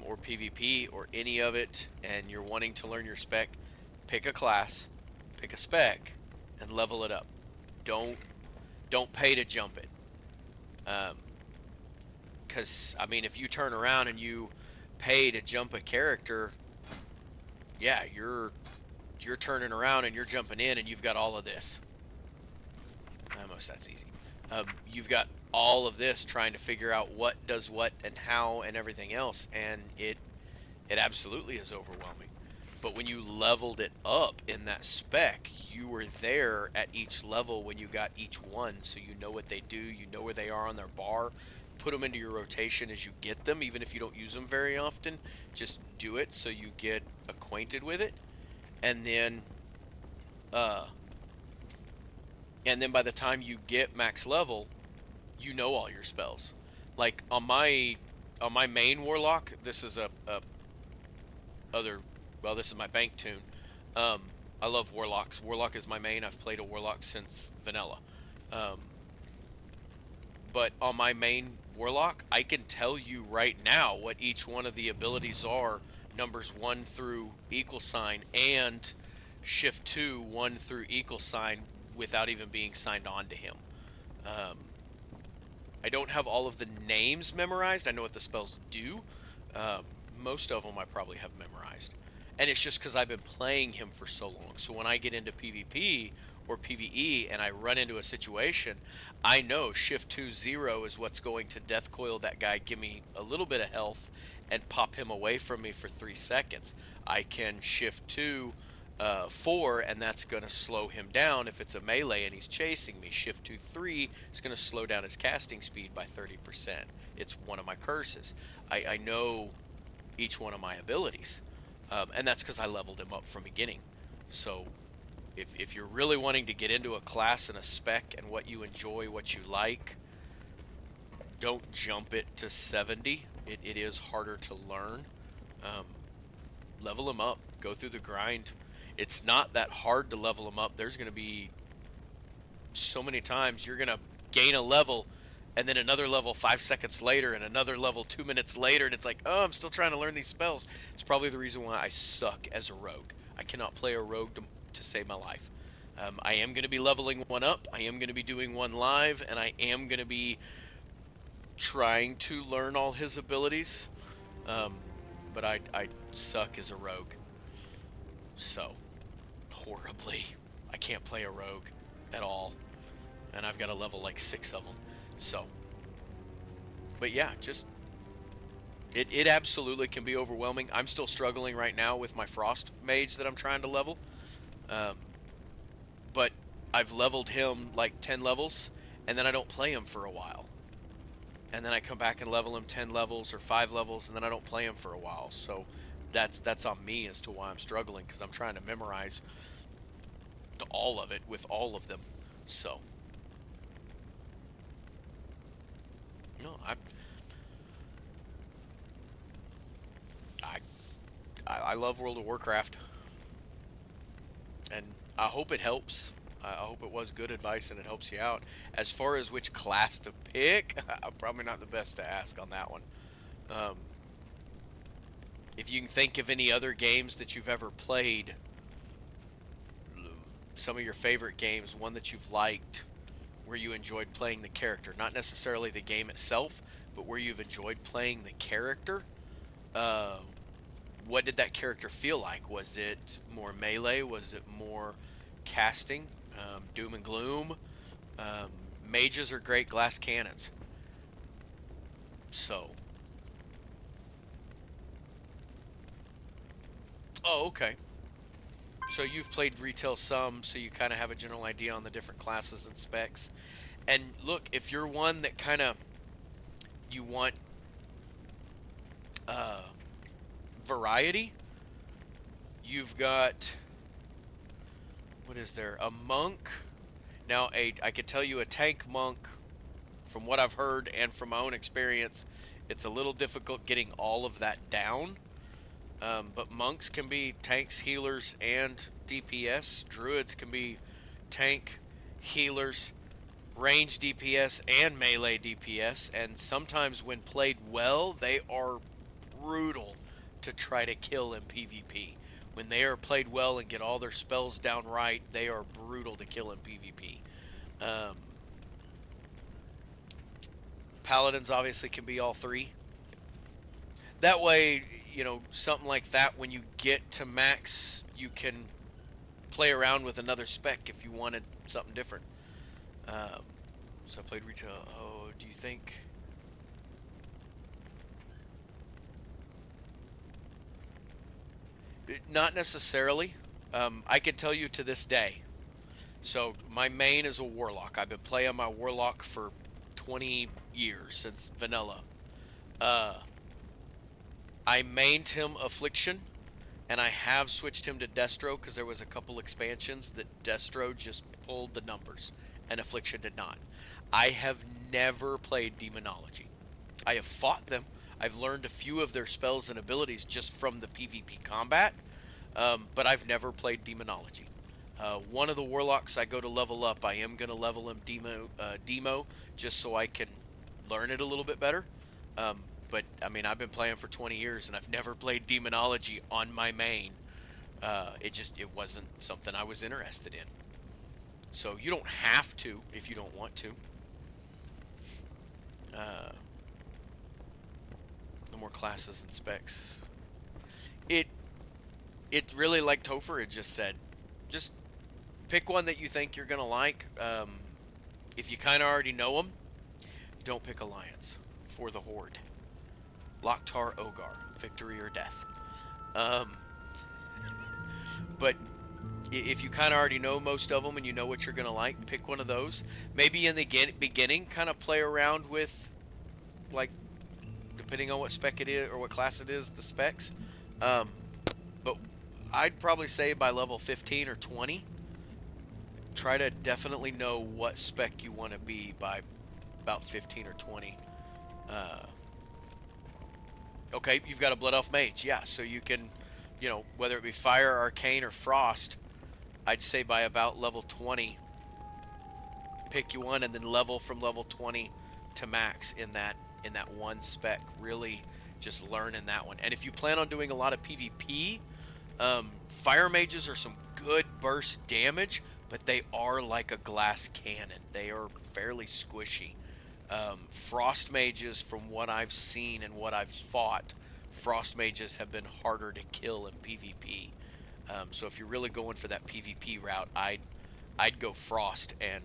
or PvP or any of it, and you're wanting to learn your spec, pick a class, pick a spec, and level it up. Don't pay to jump it. Because I mean, if you turn around and you pay to jump a character, yeah, you're turning around and you're jumping in, and you've got all of this. Almost that's easy. You've got all of this trying to figure out what does what and how and everything else, and it absolutely is overwhelming. But when you leveled it up in that spec, you were there at each level when you got each one, so you know what they do, you know where they are on their bar. Put them into your rotation as you get them, even if you don't use them very often. Just do it so you get acquainted with it, and then by the time you get max level, you know all your spells. Like on my main warlock, this is this is my bank tune. I love warlocks. Warlock is my main. I've played a warlock since vanilla. But on my main warlock, I can tell you right now what each one of the abilities are, numbers 1 through equal sign, and shift 2 1 through equal sign, without even being signed on to him. I don't have all of the names memorized. I know what the spells do. Most of them I probably have memorized, and it's just because I've been playing him for so long. So when I get into PvP or PvE and I run into a situation, I know shift 2 0 is what's going to death coil that guy, give me a little bit of health, and pop him away from me for 3 seconds. I can shift 2 4, and that's going to slow him down if it's a melee and he's chasing me. Shift 2 3 is going to slow down his casting speed by 30%. It's one of my curses. I know each one of my abilities. And that's because I leveled him up from beginning. So if you're really wanting to get into a class and a spec and what you enjoy, what you like, don't jump it to 70. It is harder to learn. Level him up. Go through the grind. It's not that hard to level him up. There's going to be so many times you're going to gain a level and then another level 5 seconds later and another level 2 minutes later, and it's like, oh, I'm still trying to learn these spells. It's probably the reason why I suck as a rogue. I cannot play a rogue to save my life. I am going to be leveling one up. I am going to be doing one live, and I am going to be trying to learn all his abilities. But I suck as a rogue. So, horribly. I can't play a rogue at all. And I've got to level like 6 of them. So, but yeah, just, it absolutely can be overwhelming. I'm still struggling right now with my Frost Mage that I'm trying to level. But I've leveled him like 10 levels, and then I don't play him for a while. And then I come back and level him 10 levels or 5 levels, and then I don't play him for a while. So that's on me as to why I'm struggling, because I'm trying to memorize all of it with all of them. So no, I love World of Warcraft, and I hope it helps. I hope it was good advice and it helps you out. As far as which class to pick, I'm probably not the best to ask on that one. If you can think of any other games that you've ever played, some of your favorite games, one that you've liked, where you enjoyed playing the character, not necessarily the game itself, but where you've enjoyed playing the character. What did that character feel like? Was it more melee? Was it more casting? Doom and gloom? Mages are great glass cannons. So. Oh, okay. So you've played retail some, so you kind of have a general idea on the different classes and specs. And look, if you're one that kind of, you want variety, you've got, what is there, a monk. Now, I could tell you a tank monk, from what I've heard and from my own experience, it's a little difficult getting all of that down. But monks can be tanks, healers, and DPS. Druids can be tank, healers, range DPS, and melee DPS. And sometimes when played well, they are brutal to try to kill in PvP. When they are played well and get all their spells down right, they are brutal to kill in PvP. Paladins obviously can be all three. That way, you know, something like that, when you get to max, you can play around with another spec if you wanted something different. So I played retail. Oh, do you think... Not necessarily. I could tell you to this day. So my main is a Warlock. I've been playing my Warlock for 20 years, since vanilla. I mained him Affliction, and I have switched him to Destro because there was a couple expansions that Destro just pulled the numbers, and Affliction did not. I have never played Demonology. I have fought them. I've learned a few of their spells and abilities just from the PvP combat, but I've never played Demonology. One of the Warlocks I go to level up, I am going to level him Demo, just so I can learn it a little bit better. But, I mean, I've been playing for 20 years, and I've never played Demonology on my main. It wasn't something I was interested in. So, you don't have to if you don't want to. No more classes and specs. It really, like Topher had just said, just pick one that you think you're going to like. If you kind of already know them, don't pick Alliance for the Horde. Loktar Ogar, victory or death. But if you kind of already know most of them and you know what you're going to like, pick one of those. Maybe in the beginning, kind of play around with, like, depending on what spec it is or what class it is, the specs. But I'd probably say by level 15 or 20, try to definitely know what spec you want to be by about 15 or 20. Okay, you've got a Blood Elf Mage, yeah, so you can, you know, whether it be Fire, Arcane, or Frost, I'd say by about level 20, pick you one and then level from level 20 to max in that one spec. Really just learn in that one. And if you plan on doing a lot of PvP, Fire Mages are some good burst damage, but they are like a glass cannon. They are fairly squishy. Frost Mages, from what I've seen and what I've fought, Frost Mages have been harder to kill in PvP. So if you're really going for that PvP route, I'd go Frost and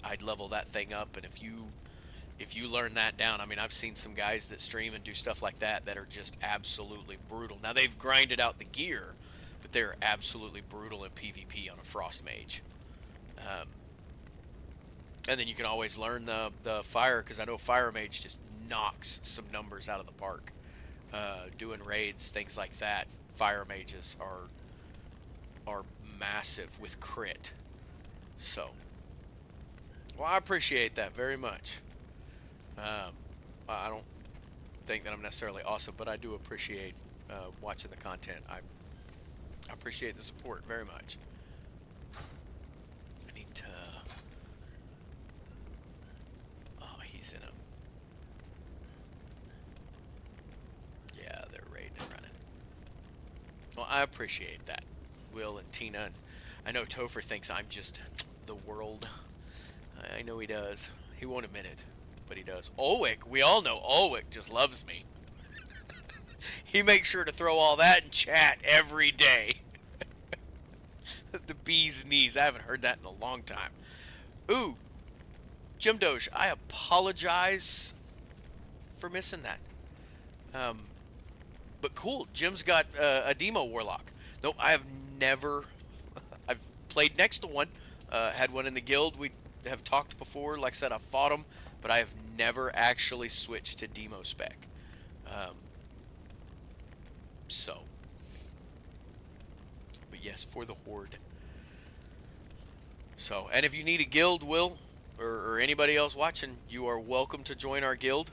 I'd level that thing up. And if you learn that down, I mean, I've seen some guys that stream and do stuff like that that are just absolutely brutal. Now they've grinded out the gear, but they're absolutely brutal in PvP on a Frost Mage. And then you can always learn the Fire, because I know Fire Mage just knocks some numbers out of the park. Doing raids, things like that, Fire Mages are massive with crit. So, well, I appreciate that very much. I don't think that I'm necessarily awesome, but I do appreciate watching the content. I appreciate the support very much. I need to... Oh, he's in a... Yeah, they're raiding and running. Well, I appreciate that, Will and Tina. And I know Topher thinks I'm just the world. I know he does. He won't admit it, but he does. Ulwick, we all know Ulwick just loves me. He makes sure to throw all that in chat every day. The bee's knees. I haven't heard that in a long time. Ooh, Jim Doge, I apologize for missing that. But cool, Jim's got a demo Warlock. No, I have never... I've played next to one. Had one in the guild. We have talked before. Like I said, I've fought him, but I have never actually switched to demo spec. So, but yes, for the Horde. So, and if you need a guild, Will, or anybody else watching, you are welcome to join our guild.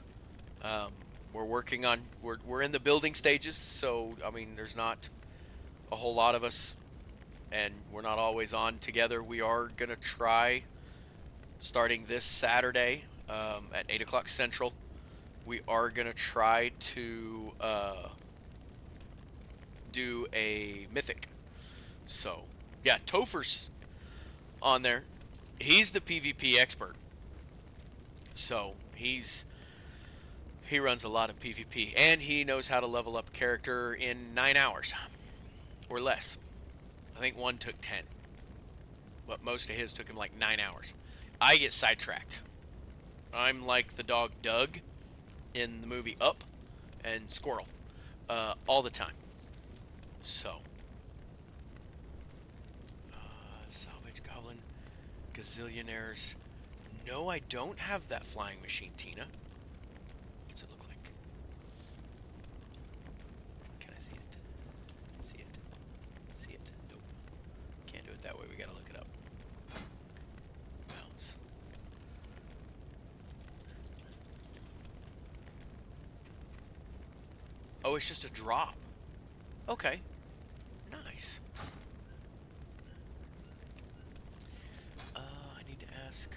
We're working on, we're in the building stages, so, I mean, there's not a whole lot of us, and we're not always on together. We are going to try, starting this Saturday at 8 o'clock Central, we are going to try to do a Mythic. So, yeah, Topher's on there. He's the PvP expert. So, he runs a lot of PvP, and he knows how to level up a character in 9 hours or less. I think one took 10, but most of his took him like 9 hours. I get sidetracked. I'm like the dog Doug in the movie Up and Squirrel all the time. So, Salvage Goblin, Gazillionaires. No, I don't have that flying machine, Tina. What's it look like? Can I see it? See it? See it? Nope. Can't do it that way. We gotta look it up. Bounce. Oh, it's just a drop. Okay. Nice. I need to ask.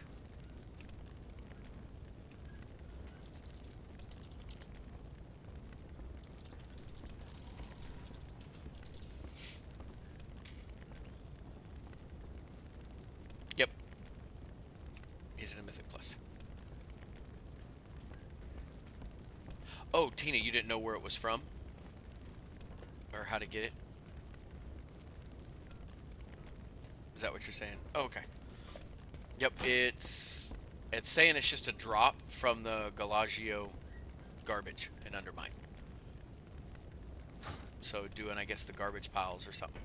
Yep. Is it a Mythic Plus? Oh, Tina, you didn't know where it was from? Or how to get it? Is that what you're saying? Oh, okay. Yep, it's saying it's just a drop from the Galagio garbage and Undermine. So doing, I guess, the garbage piles or something.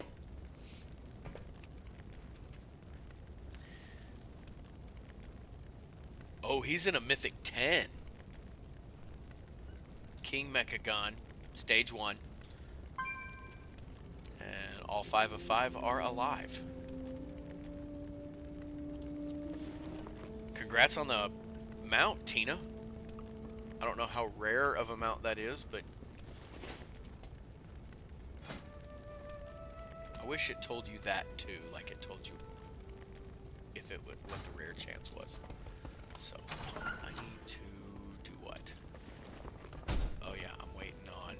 Oh, he's in a Mythic 10. King Mechagon, Stage 1. And All 5 of 5 are alive. Congrats on the mount, Tina. I don't know how rare of a mount that is, but I wish it told you that too, like it told you if it would, what the rare chance was. So I need to do what? Oh yeah, I'm waiting on.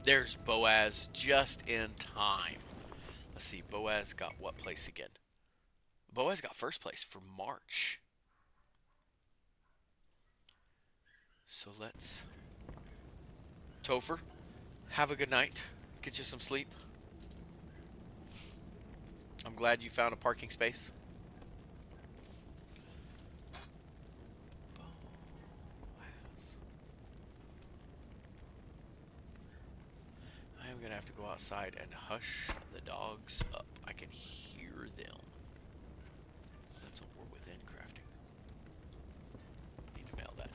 There's Boaz just in time. Let's see, Boaz got what place again? Boaz got first place for March. So let's... Topher, have a good night. Get you some sleep. I'm glad you found a parking space. I am going to have to go outside and hush the dogs up. I can hear them. That's a war within crafting. Need to mail that.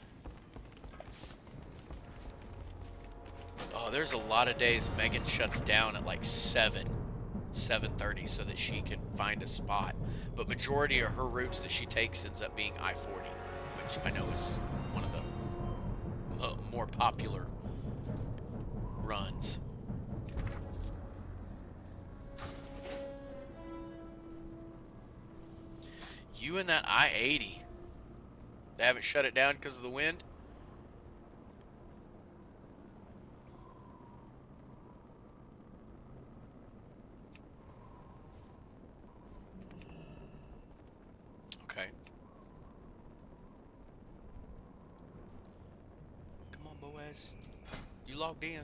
Oh, there's a lot of days Megan shuts down at like 7:30 so that she can find a spot. But majority of her routes that she takes ends up being I-40, which I know is one of the more popular runs. You and that I-80. They haven't shut it down because of the wind? Okay. Come on, Boaz. You logged in.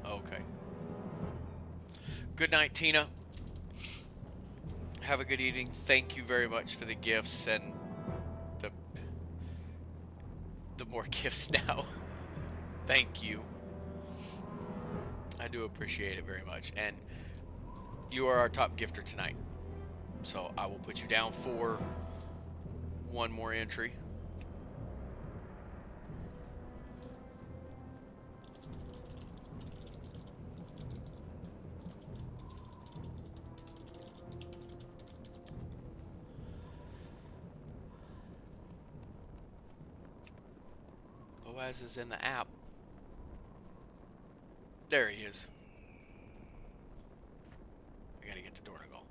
Okay. Good night, Tina. Have a good evening. Thank you very much for the gifts and the more gifts now. Thank you. I do appreciate it very much. And you are our top gifter tonight. So I will put you down for one more entry. Boaz is in the app. There he is. I gotta get to Donegal.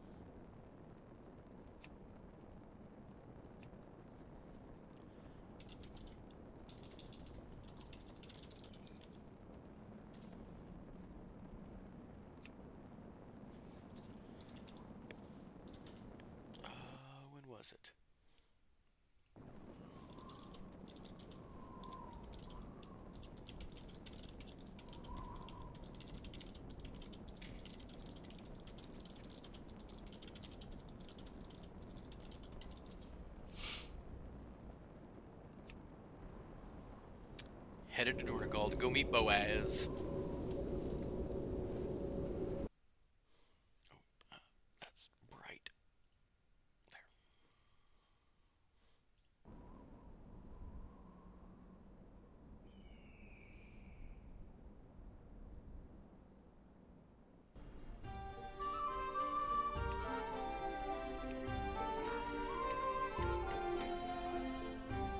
When was it? Headed to Donegal to go meet Boaz. Oh, that's bright. There.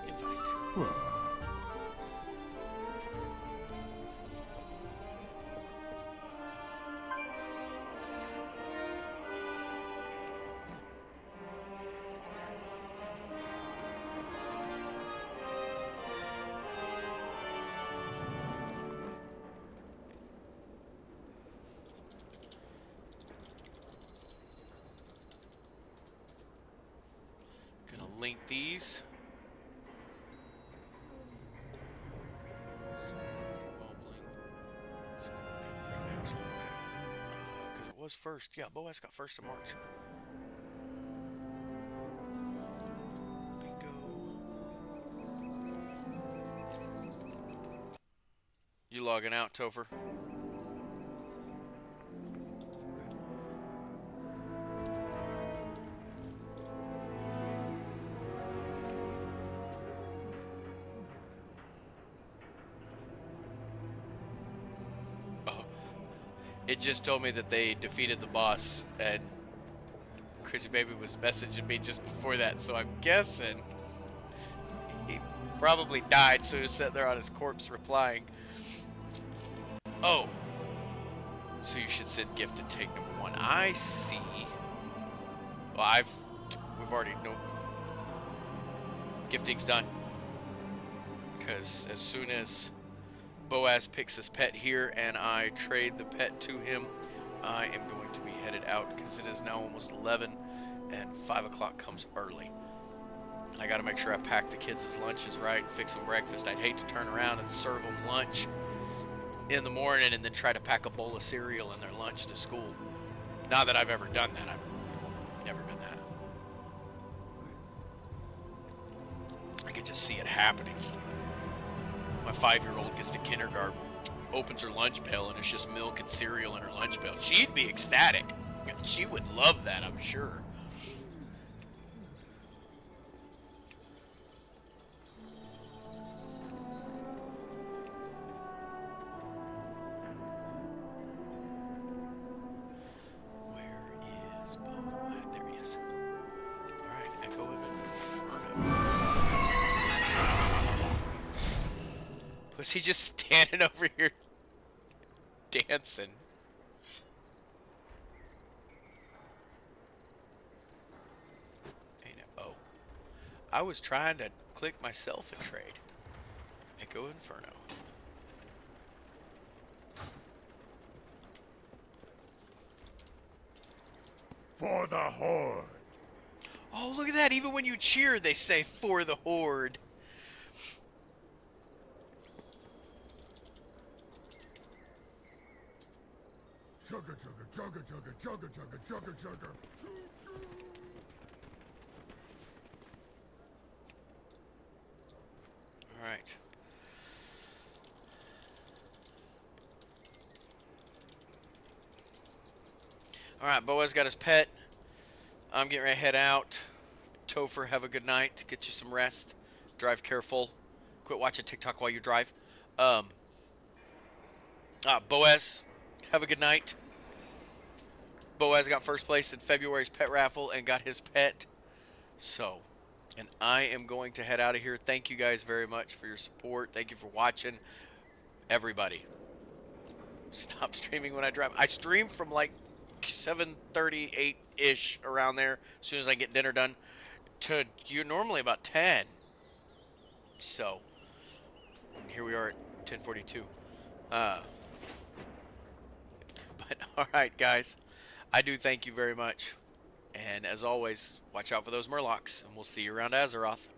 Invite. Gonna link these. Because it was first. Yeah, Boaz got first of March. Bingo. You logging out, Topher? It just told me that they defeated the boss, and Chrissy Baby was messaging me just before that, so I'm guessing he probably died, so he was sitting there on his corpse replying. Oh, so you should send gift to take number 1. I see. Well, we've already know. Gifting's done. Because as soon as Boaz picks his pet here and I trade the pet to him, I am going to be headed out because it is now almost 11 and 5 o'clock comes early. And I got to make sure I pack the kids' lunches right, fix them breakfast. I'd hate to turn around and serve them lunch in the morning and then try to pack a bowl of cereal in their lunch to school. Not that I've ever done that. I've never done that. I could just see it happening. My 5-year-old gets to kindergarten, opens her lunch pail, and it's just milk and cereal in her lunch pail. She'd be ecstatic. She would love that, I'm sure. Was he just standing over here dancing? Oh. I was trying to click myself a trade. Echo Inferno. For the Horde. Oh, look at that. Even when you cheer, they say for the Horde. Chugga chugga chugga chugga chugga chugga chugga chugga. All right. All right, Boaz got his pet. I'm getting ready to head out. Topher, have a good night. Get you some rest. Drive careful. Quit watching TikTok while you drive. Boaz, have a good night. Boaz got first place in February's pet raffle and got his pet. So, and I am going to head out of here. Thank you guys very much for your support. Thank you for watching. Everybody, stop streaming when I drive. I stream from like 7:38-ish around there as soon as I get dinner done to you normally about 10. So, and here we are at 10:42. But all right, guys. I do thank you very much. And as always, watch out for those Murlocs, and we'll see you around Azeroth.